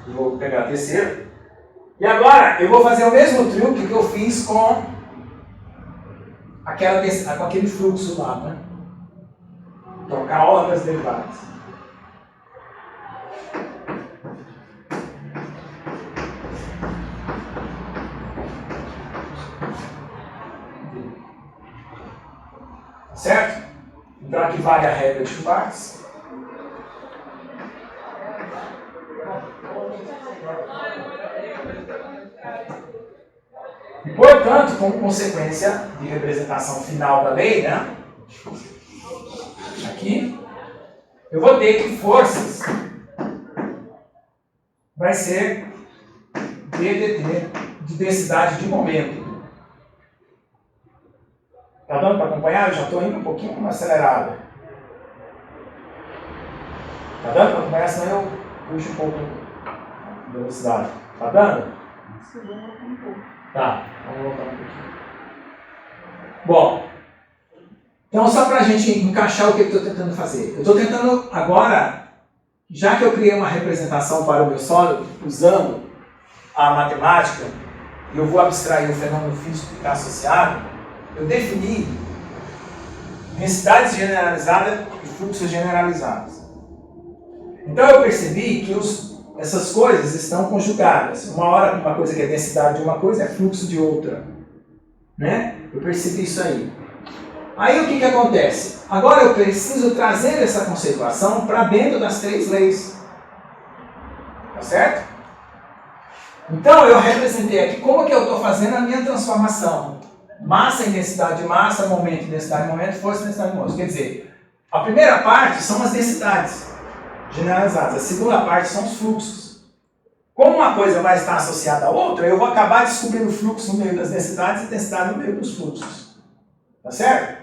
Eu vou pegar a terceira. E agora eu vou fazer o mesmo truque que eu fiz com aquele fluxo lá, né? Trocar ordens derivadas. Certo? Então aqui vale a regra de Schwartz. E, portanto, como consequência de representação final da lei, né? Aqui, eu vou ter que forças vai ser ddt de densidade de momento. Tá dando para acompanhar? Eu já estou indo um pouquinho mais acelerado. Tá dando para acompanhar? Senão eu puxo um pouco a velocidade. Tá dando? Tá, vamos voltar um pouquinho. Bom, então só para a gente encaixar o que eu estou tentando fazer. Eu estou tentando agora, já que eu criei uma representação para o meu sólido, usando a matemática, e eu vou abstrair o fenômeno físico que está associado, eu defini densidades generalizadas e fluxos generalizados. Então eu percebi que essas coisas estão conjugadas. Uma hora uma coisa que é densidade de uma coisa é fluxo de outra. Né? Eu percebi isso aí. Aí o que acontece? Agora eu preciso trazer essa conceituação para dentro das três leis. Tá certo? Então eu representei aqui como que eu estou fazendo a minha transformação. Massa em densidade de massa, momento em densidade de momento, força em densidade de força. Quer dizer, a primeira parte são as densidades generalizadas. A segunda parte são os fluxos. Como uma coisa vai estar associada à outra, eu vou acabar descobrindo o fluxo no meio das densidades e densidade no meio dos fluxos. Tá certo?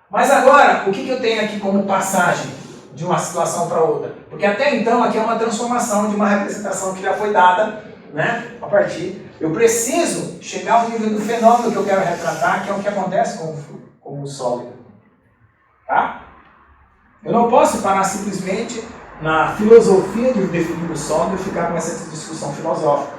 Mas agora, o que eu tenho aqui como passagem de uma situação para outra? Porque até então aqui é uma transformação de uma representação que já foi dada, né? A partir... Eu preciso chegar ao nível do fenômeno que eu quero retratar, que é o que acontece com o sólido. Tá? Eu não posso parar simplesmente na filosofia de definir o sólido e ficar com essa discussão filosófica.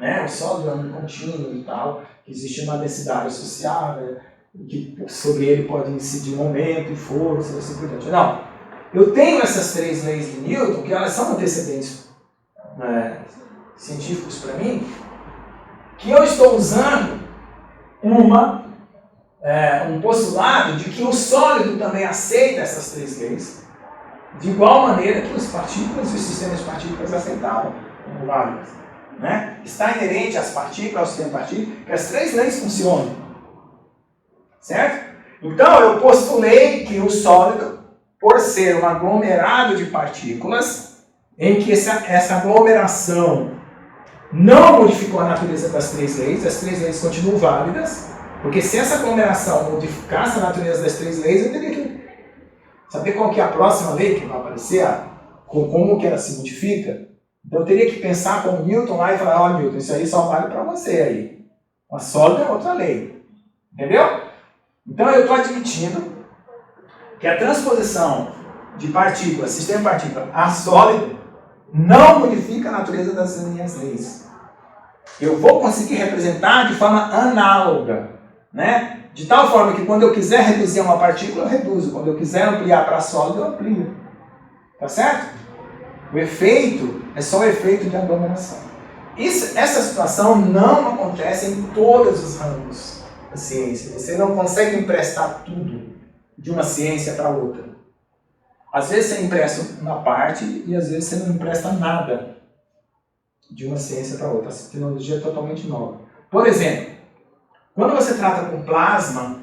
Né? O sólido é um contínuo e tal, que existe uma densidade associada, que sobre ele pode incidir momento e força, e assim por diante. Não. Eu tenho essas três leis de Newton, que elas são antecedentes científicos para mim, que eu estou usando um postulado de que o sólido também aceita essas três leis, de igual maneira que as partículas e os sistemas de partículas aceitavam como válidas. Né? Está inerente às partículas, ao sistema de partículas, que as três leis funcionam. Certo? Então eu postulei que o sólido, por ser um aglomerado de partículas, em que essa aglomeração não modificou a natureza das três leis, as três leis continuam válidas, porque se essa aglomeração modificasse a natureza das três leis, eu teria que saber qual que é a próxima lei que vai aparecer, como que ela se modifica. Então eu teria que pensar como Newton lá e falar, ó Newton, isso aí só vale para você aí. Uma sólida é outra lei. Entendeu? Então eu estou admitindo que a transposição de partículas, sistema de partícula, a sólido, não modifica a natureza das minhas leis. Eu vou conseguir representar de forma análoga, né? De tal forma que quando eu quiser reduzir uma partícula, eu reduzo. Quando eu quiser ampliar para sólido, eu amplio. Tá certo? O efeito é só o efeito de aglomeração. Essa situação não acontece em todos os ramos da ciência. Você não consegue emprestar tudo de uma ciência para outra. Às vezes você empresta uma parte e às vezes você não empresta nada. de uma ciência para outra. A tecnologia é totalmente nova. Por exemplo, quando você trata com plasma,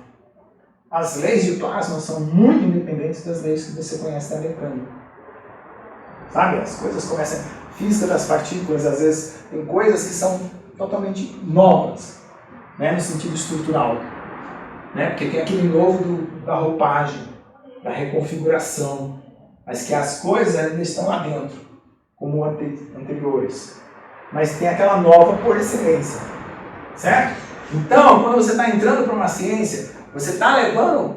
as leis de plasma são muito independentes das leis que você conhece da mecânica. Sabe? As coisas começam... Física das partículas, às vezes, tem coisas que são totalmente novas, né, no sentido estrutural. Né? Porque tem aquele novo da roupagem, da reconfiguração, mas que as coisas ainda estão lá dentro, como anteriores. Mas tem aquela nova por excelência. Certo? Então, quando você está entrando para uma ciência, você está levando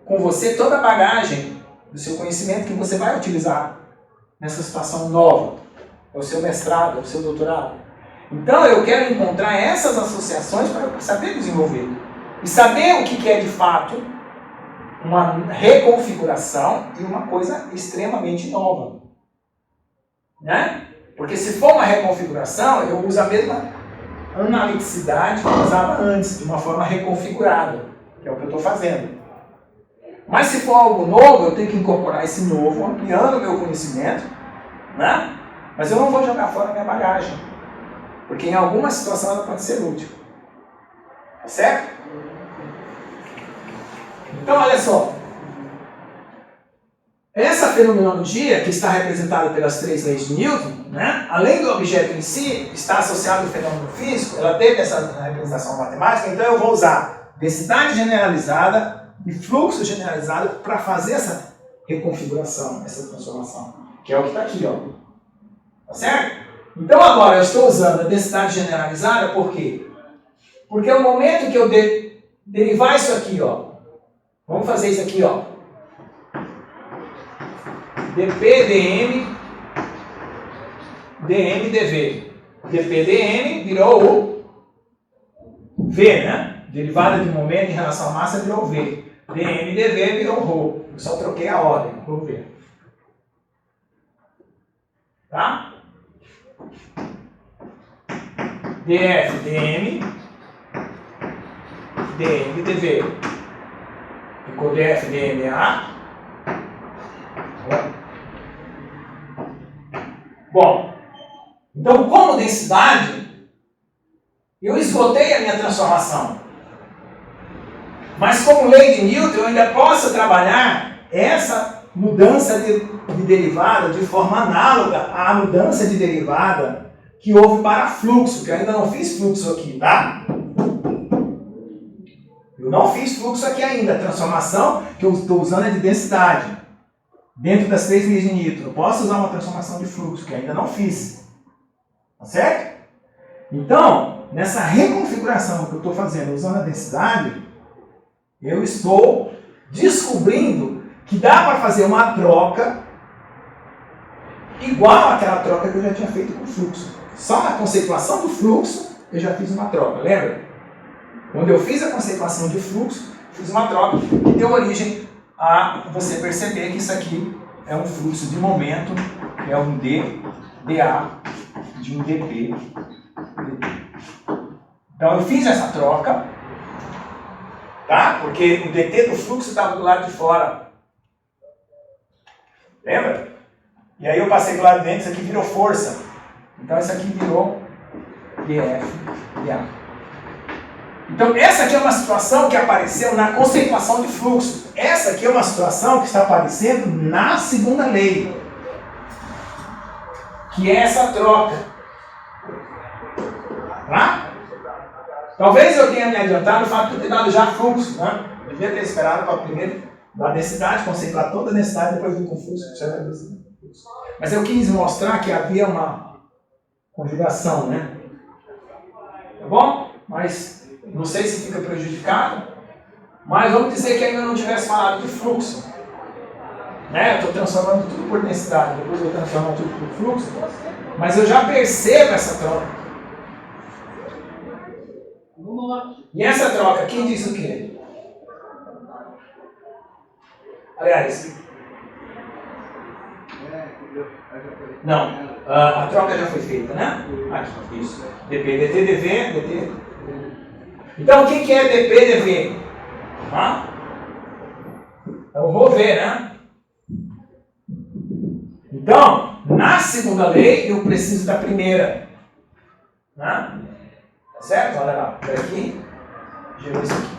com você toda a bagagem do seu conhecimento que você vai utilizar nessa situação nova, o seu mestrado, o seu doutorado. Então, eu quero encontrar essas associações para saber desenvolver. E saber o que é de fato uma reconfiguração e uma coisa extremamente nova. Né? Porque se for uma reconfiguração, eu uso a mesma analiticidade que eu usava antes, de uma forma reconfigurada, que é o que eu estou fazendo. Mas se for algo novo, eu tenho que incorporar esse novo, ampliando o meu conhecimento, né? Mas eu não vou jogar fora a minha bagagem, porque em alguma situação ela pode ser útil. Tá certo? Então, olha só. Essa fenomenologia, que está representada pelas 3 leis de Newton, né? Além do objeto em si, está associado ao fenômeno físico, ela teve essa representação matemática, então eu vou usar densidade generalizada e fluxo generalizado para fazer essa reconfiguração, essa transformação, que é o que está aqui, ó. Tá certo? Então agora eu estou usando a densidade generalizada, por quê? Porque o momento que eu derivar isso aqui, ó, vamos fazer isso aqui, ó, dp dm dm dv, dp dm virou o v, né? Derivada de momento em relação à massa virou o v. dm dv virou ρ. Eu só troquei a ordem, ρv. Tá? df dm dm dv. Ficou df dma. Bom, então como densidade, eu esgotei a minha transformação. Mas como lei de Newton, eu ainda posso trabalhar essa mudança de derivada de forma análoga à mudança de derivada que houve para fluxo, que eu ainda não fiz fluxo aqui, tá? Eu não fiz fluxo aqui ainda. A transformação que eu estou usando é de densidade. Dentro das 3 leis de Newton. Eu posso usar uma transformação de fluxo, que ainda não fiz. Tá certo? Então, nessa reconfiguração que eu estou fazendo usando a densidade, eu estou descobrindo que dá para fazer uma troca igual àquela troca que eu já tinha feito com o fluxo. Só na conceituação do fluxo eu já fiz uma troca, lembra? Quando eu fiz a conceituação de fluxo, fiz uma troca que deu origem a você perceber que isso aqui é um fluxo de momento, que é um dA de um dP. Então eu fiz essa troca, tá? Porque o dt do fluxo estava do lado de fora. Lembra? E aí eu passei do lado de dentro, isso aqui virou força. Então isso aqui virou dF, dA. Então essa aqui é uma situação que apareceu na conceituação de fluxo. Essa aqui é uma situação que está aparecendo na segunda lei. Que é essa troca. Tá? Talvez eu tenha me adiantado no fato de eu ter dado já fluxo, né? Eu devia ter esperado para primeiro dar densidade, conceituar toda a densidade, depois vir com fluxo. Mas eu quis mostrar que havia uma conjugação, né? Tá bom? Mas não sei se fica prejudicado, mas vamos dizer que ainda não tivesse falado de fluxo. Né? Estou transformando tudo por densidade, depois eu vou transformar tudo por fluxo, mas eu já percebo essa troca. E essa troca aqui diz o quê? Aliás, não, a troca já foi feita, né? Aqui, isso. dp, dt, dv, dt. Então, o que é dp, dv? É o ρv, né? Então, Na segunda lei, eu preciso da primeira. Né? Tá certo? Olha lá, por aqui, gerou isso aqui.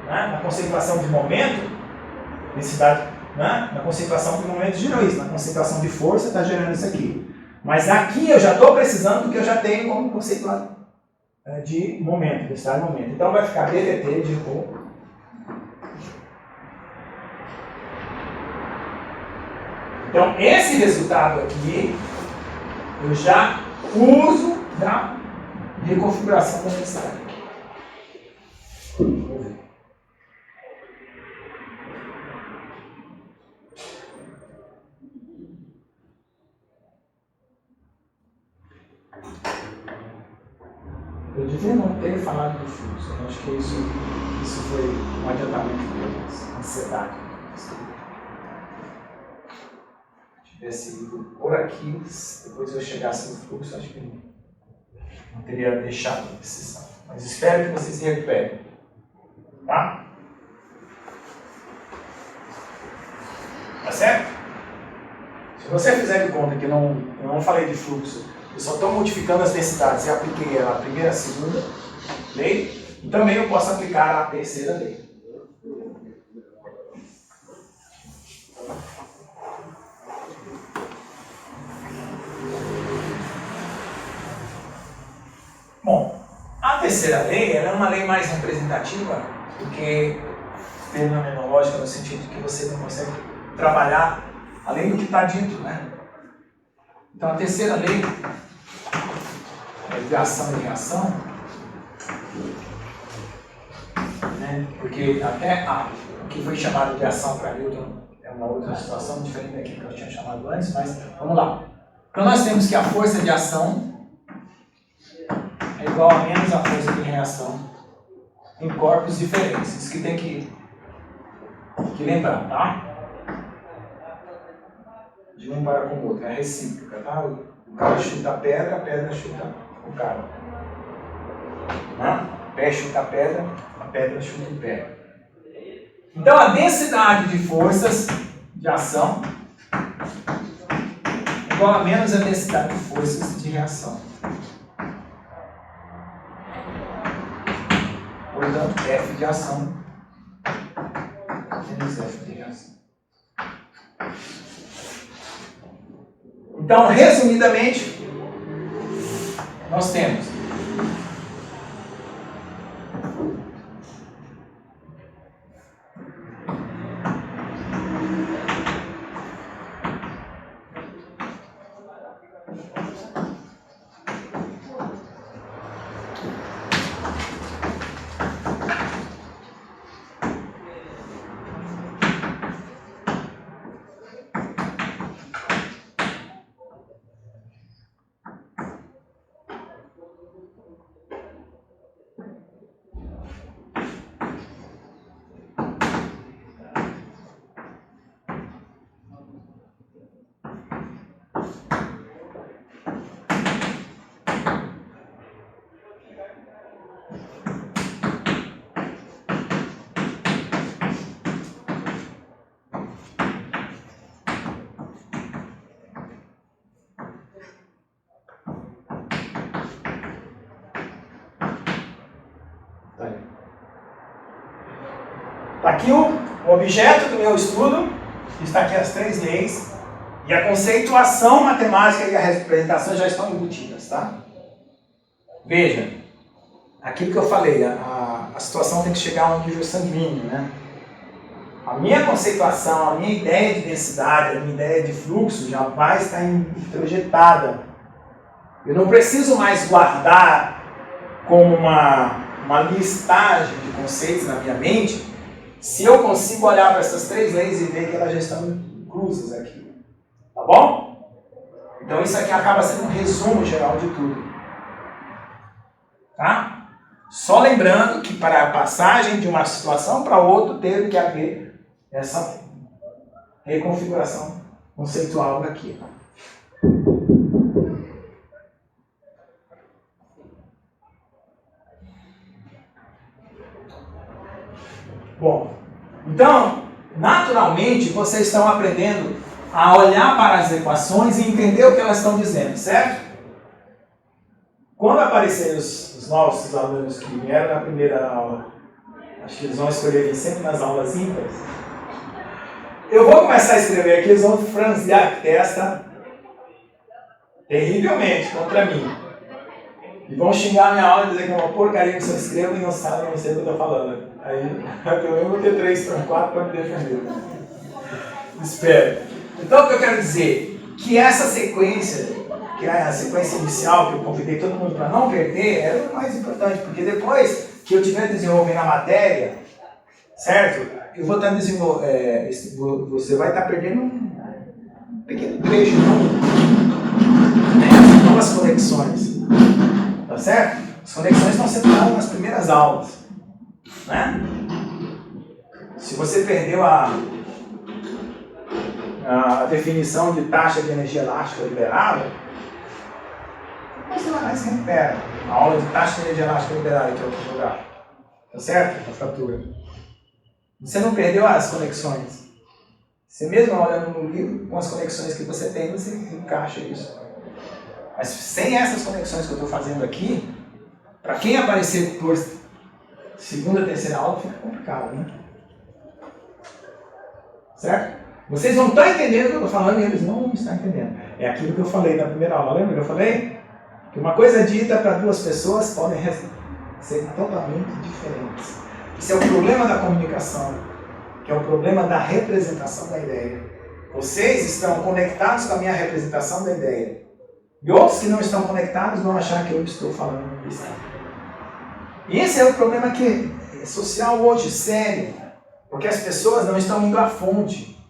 Né? Na conceituação de momento, densidade, né? Na conceituação de momento gerou isso. Na conceituação de força, está gerando isso aqui. Mas aqui eu já estou precisando do que eu já tenho como conceituado de momento, densidade de momento. Então vai ficar ddt de ρ. Então esse resultado aqui, eu já uso da reconfiguração da densidade. Vamos ver. Eu devia não ter falado do fluxo. Eu acho que isso foi um adiantamento de ansiedade. Se tivesse ido por aqui, depois eu chegasse no fluxo, acho que não teria deixado a decisão. Mas espero que vocês se recuperem. Tá? Tá certo? Se você fizer de conta que eu não falei de fluxo, eu só estou modificando as densidades e apliquei a primeira e a segunda lei, e também eu posso aplicar a terceira lei. Bom, a terceira lei ela é uma lei mais representativa do que fenomenológica, no sentido de que você não consegue trabalhar além do que está dito, né? Então a terceira lei de ação e reação, né? Porque até o que foi chamado de ação para Newton é uma outra situação diferente daquilo que eu tinha chamado antes, mas vamos lá. Então nós temos que a força de ação é igual a menos a força de reação em corpos diferentes. Isso que tem que lembrar, tá? De um para com o outro, é recíproca, tá? O cara chuta a pedra chuta o cara. Né? O pé chuta a pedra chuta o pé. Então a densidade de forças de ação é igual a menos a densidade de forças de reação. Portanto, F de ação menos F de reação. Então, resumidamente, nós temos Está aqui o objeto do meu estudo, está aqui as três leis, e a conceituação matemática e a representação já estão embutidas, tá? Veja, aquilo que eu falei, a situação tem que chegar a um nível sanguíneo, né? A minha conceituação, a minha ideia de densidade, a minha ideia de fluxo já vai estar introjetada. Eu não preciso mais guardar como uma listagem de conceitos na minha mente, se eu consigo olhar para essas três leis e ver que elas já estão inclusas aqui. Tá bom? Então isso aqui acaba sendo um resumo geral de tudo. Tá? Só lembrando que para a passagem de uma situação para outra teve que haver essa reconfiguração conceitual daqui. Bom, então, naturalmente, vocês estão aprendendo a olhar para as equações e entender o que elas estão dizendo, certo? Quando aparecerem os novos alunos que vieram na primeira aula, acho que eles vão escolher vir sempre nas aulas ímpares, eu vou começar a escrever aqui, eles vão franzir a testa terrivelmente contra mim. E vão xingar a minha aula e dizer que é uma porcaria que eu escrevo e não sabe, não sei o que eu estou falando. Aí, pelo menos vou ter 3 para 4 para me defender. Espero. Então, o que eu quero dizer? Que essa sequência, que é a sequência inicial, que eu convidei todo mundo para não perder, é o mais importante, porque depois que eu estiver desenvolvendo a matéria, certo? Eu vou estar desenvolvendo, você vai estar perdendo um pequeno trecho, as novas conexões. Tá certo? As conexões estão sendo dadas nas primeiras aulas. Né? Se você perdeu a definição de taxa de energia elástica liberada, você vai lá e se recupera. A aula de taxa de energia elástica liberada, que é outro lugar. Tá certo? A fratura. Você não perdeu as conexões. Você mesmo olhando no livro, com as conexões que você tem, você encaixa isso. Mas sem essas conexões que eu estou fazendo aqui, para quem aparecer por segunda, terceira aula, fica complicado, né? Certo? Vocês não estão entendendo o que eu estou falando e eles não estão entendendo. É aquilo que eu falei na primeira aula. Lembra que eu falei? Que uma coisa dita para 2 pessoas podem ser totalmente diferentes. Esse é o problema da comunicação, que é o problema da representação da ideia. Vocês estão conectados com a minha representação da ideia. E outros que não estão conectados vão achar que eu estou falando isso. E esse é o problema que é social hoje, sério. Porque as pessoas não estão indo à fonte.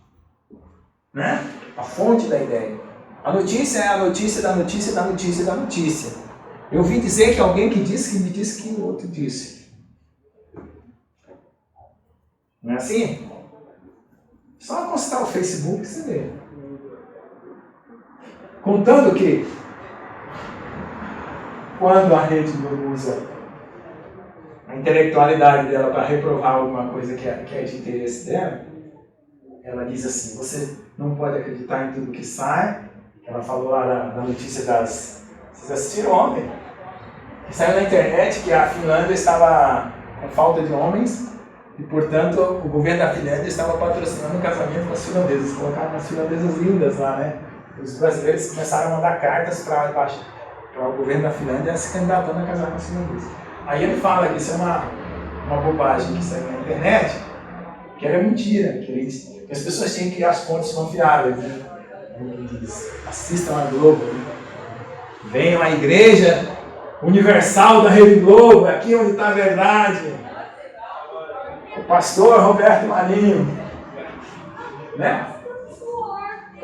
Né? A fonte da ideia. A notícia é a notícia da notícia da notícia da notícia. Eu ouvi dizer que alguém que disse que me disse que o outro disse. Não é assim? Só consultar o Facebook que você vê. Contando que quando a Rede Globo usa a intelectualidade dela para reprovar alguma coisa que é de interesse dela, ela diz assim, você não pode acreditar em tudo que sai. Ela falou lá na notícia das... Vocês assistiram ontem? Que saiu na internet que a Finlândia estava com falta de homens e, portanto, o governo da Finlândia estava patrocinando um casamento com as finlandesas. Colocaram umas finlandesas lindas lá, né? Os brasileiros começaram a mandar cartas para o governo da Finlândia se candidatando a casar com as finlandesas. Aí ele fala que isso é uma bobagem que saiu na internet, que era mentira, que as pessoas tinham que criar as fontes confiáveis, né? Ele diz, assistam a Globo, né? Venham à Igreja Universal da Rede Globo, aqui onde está a verdade. O pastor Roberto Marinho, né?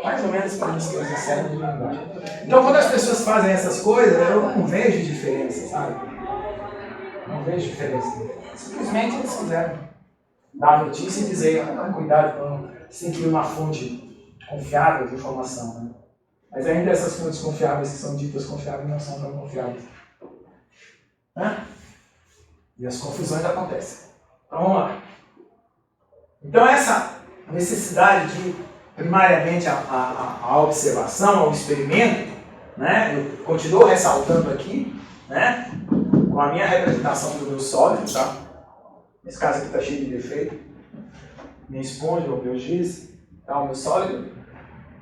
Mais ou menos para isso que eles recebem de linguagem. Então, quando as pessoas fazem essas coisas, eu não vejo diferença, sabe? Não vejo diferença. Simplesmente eles quiseram dar a notícia e dizer, cuidado, você tem que ir uma fonte confiável de informação, né? Mas ainda essas fontes confiáveis que são ditas confiáveis não são tão confiáveis. Né? E as confusões acontecem. Então vamos lá. Então essa necessidade de, primariamente, a observação, o experimento, né? Eu continuo ressaltando aqui, né? Com a minha representação do meu sólido, tá? Nesse caso aqui está cheio de defeito. Minha esponja, o meu giz, tá? O meu sólido,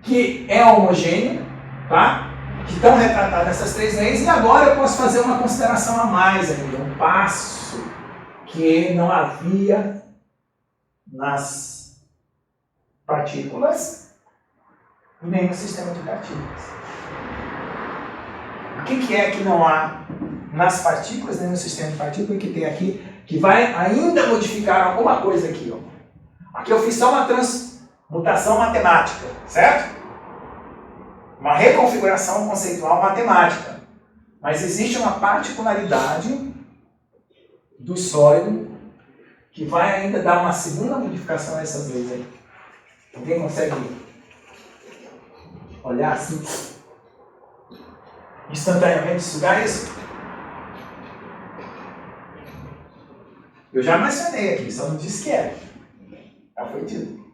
que é homogêneo, tá? Que estão retratadas nessas 3 leis, e agora eu posso fazer uma consideração a mais ainda, um passo que não havia nas partículas e nem no sistema de partículas. O que é que não há nas partículas, nem no sistema de partículas, que tem aqui, que vai ainda modificar alguma coisa aqui, ó. Aqui eu fiz só uma transmutação matemática, certo? Uma reconfiguração conceitual matemática. Mas existe uma particularidade do sólido que vai ainda dar uma segunda modificação a essas leis aí. Alguém consegue olhar assim, instantaneamente, sugar isso? Eu já mencionei aqui, só não disse que era. Já foi dito.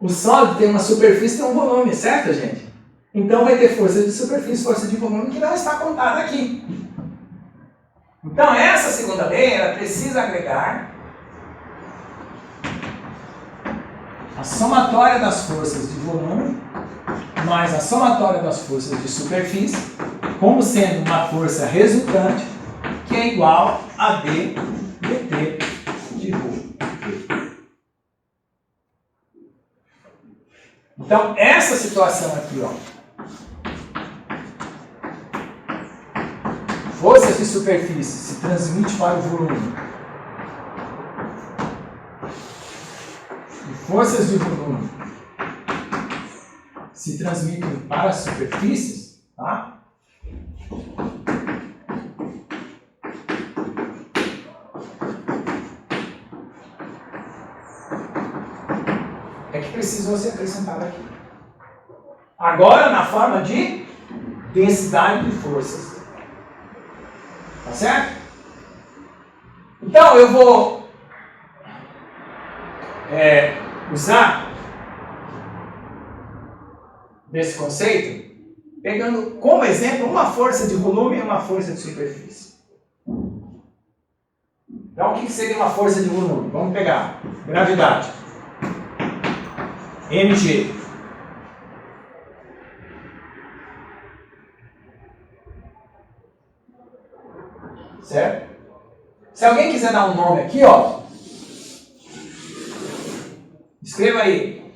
O sólido tem uma superfície e um volume, certo, gente? Então vai ter força de superfície, força de volume, que não está contada aqui. Então essa segunda lei, ela precisa agregar a somatória das forças de volume mais a somatória das forças de superfície, como sendo uma força resultante, que é igual a D dt de ρ. Então, essa situação aqui, ó, forças de superfície se transmite para o volume e forças de volume se transmitem para as superfícies, tá? É que precisa ser acrescentado aqui. Agora na forma de densidade de forças. Tá certo? Então eu vou usar desse conceito, pegando como exemplo uma força de volume e uma força de superfície. Então o que seria uma força de volume? Vamos pegar gravidade. mg. Certo? Se alguém quiser dar um nome aqui, ó, escreva aí.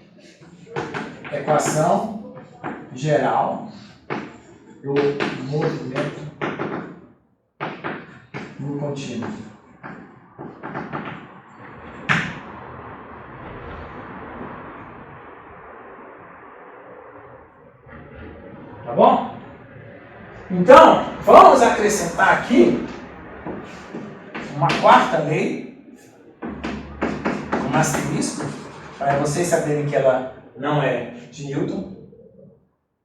Equação geral do movimento no contínuo. Tá bom? Então, vamos acrescentar aqui uma quarta lei, um asterisco, para vocês saberem que ela não é de Newton,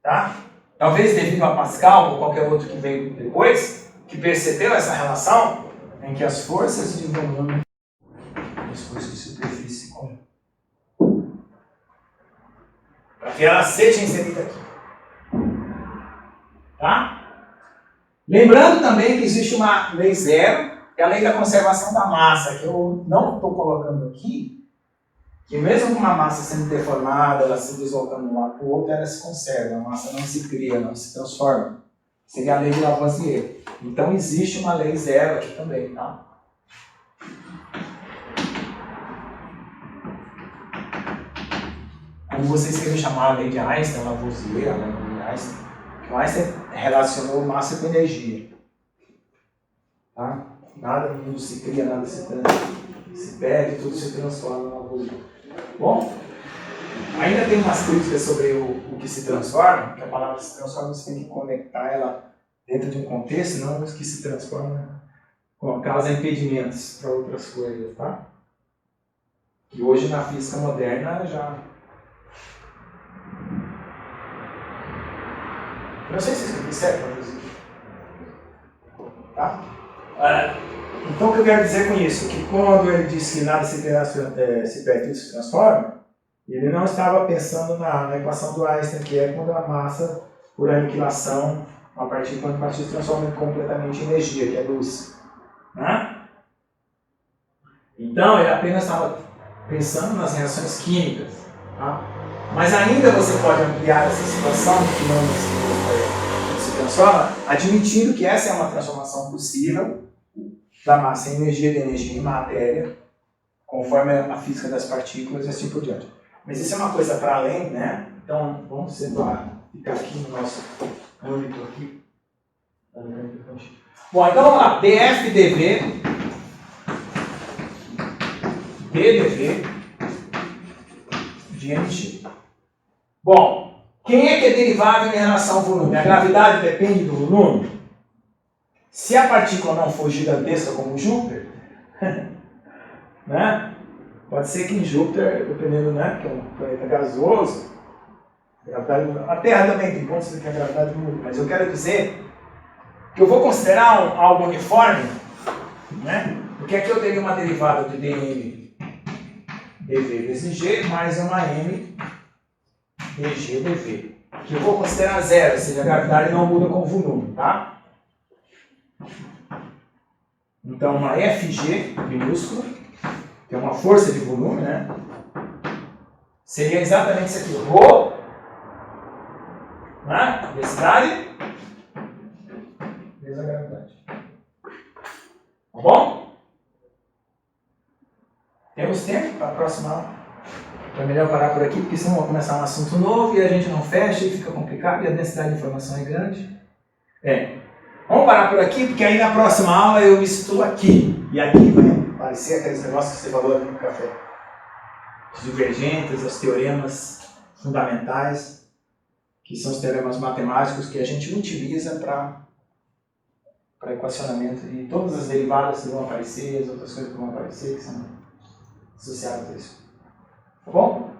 tá? Talvez devido a Pascal ou qualquer outro que veio depois, que percebeu essa relação em que as forças de volume e as forças de superfície se conjugam. Para que ela seja inserida aqui. Tá? Lembrando também que existe uma lei zero, que é a lei da conservação da massa, que eu não estou colocando aqui, que mesmo com uma massa sendo deformada, ela se deslocando de um lado para o outro, ela se conserva, a massa não se cria, não se transforma. Seria a lei de Lavoisier. Então existe uma lei zero aqui também, tá? Como vocês querem chamar a lei de Einstein, Lavoisier, a lei de Einstein, que Einstein relacionou massa com energia. Tá? Nada no mundo se cria, nada se perde, tudo se transforma na Lavoisier. Bom, ainda tem umas críticas sobre o que se transforma, que a palavra se transforma, você tem que conectar ela dentro de um contexto, não os que se transformam causa impedimentos para outras coisas, tá? Que hoje na física moderna já... Eu não sei se isso é certo, tá? Então, o que eu quero dizer com isso? Que quando ele disse que nada se perde, tudo se transforma, ele não estava pensando na equação do Einstein, que é quando a massa, por aniquilação, quando a partícula se transforma completamente em energia, que é luz. Né? Então, ele apenas estava pensando nas reações químicas. Tá? Mas ainda você pode ampliar essa situação, que não se transforma, admitindo que essa é uma transformação possível da massa em energia, de energia em matéria, conforme a física das partículas e assim por diante. Mas isso é uma coisa para além, né? Então, vamos ficar aqui no nosso âmbito aqui. Bom, então vamos lá. dF, dV, dDV de mg. Bom, quem é que é derivável em relação ao volume? A gravidade depende do volume? Se a partícula não for gigantesca como Júpiter, né? Pode ser que em Júpiter, dependendo, né, que é um planeta gasoso, a Terra também tem pontos em que a gravidade muda, mas eu quero dizer que eu vou considerar algo uniforme, né? Porque aqui eu teria uma derivada de dm dv vezes g mais uma m dg dv. Que eu vou considerar zero, ou seja, a gravidade não muda com o volume, tá? Então, uma Fg minúscula, que é uma força de volume, né? Seria exatamente isso aqui, ρ, né? Densidade vezes a gravidade. Tá bom? Temos tempo para a próxima aula? É melhor parar por aqui, porque senão vai começar um assunto novo e a gente não fecha e fica complicado e a densidade de informação é grande. Vamos parar por aqui, porque aí na próxima aula eu me situo aqui. E aqui vai aparecer aqueles negócios que você falou ali no café. Os divergentes, os teoremas fundamentais, que são os teoremas matemáticos que a gente utiliza para equacionamento. E todas as derivadas que vão aparecer, as outras coisas que vão aparecer, que são associadas a isso. Tá bom?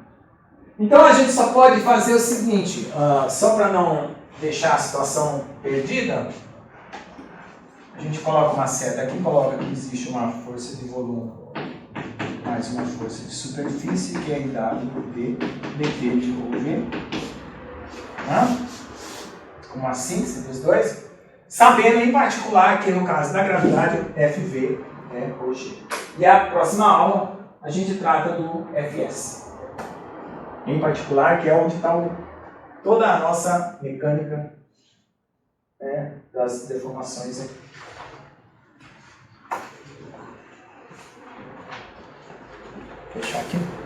Então a gente só pode fazer o seguinte, só para não deixar a situação perdida, a gente coloca uma seta aqui, coloca que existe uma força de volume mais uma força de superfície, que é IW dt de ρv. Como assim, esses dois? Sabendo em particular que no caso da gravidade, Fv é ρg. E a próxima aula a gente trata do Fs. Em particular, que é onde está toda a nossa mecânica, né, das deformações aqui. Vou fechar aqui.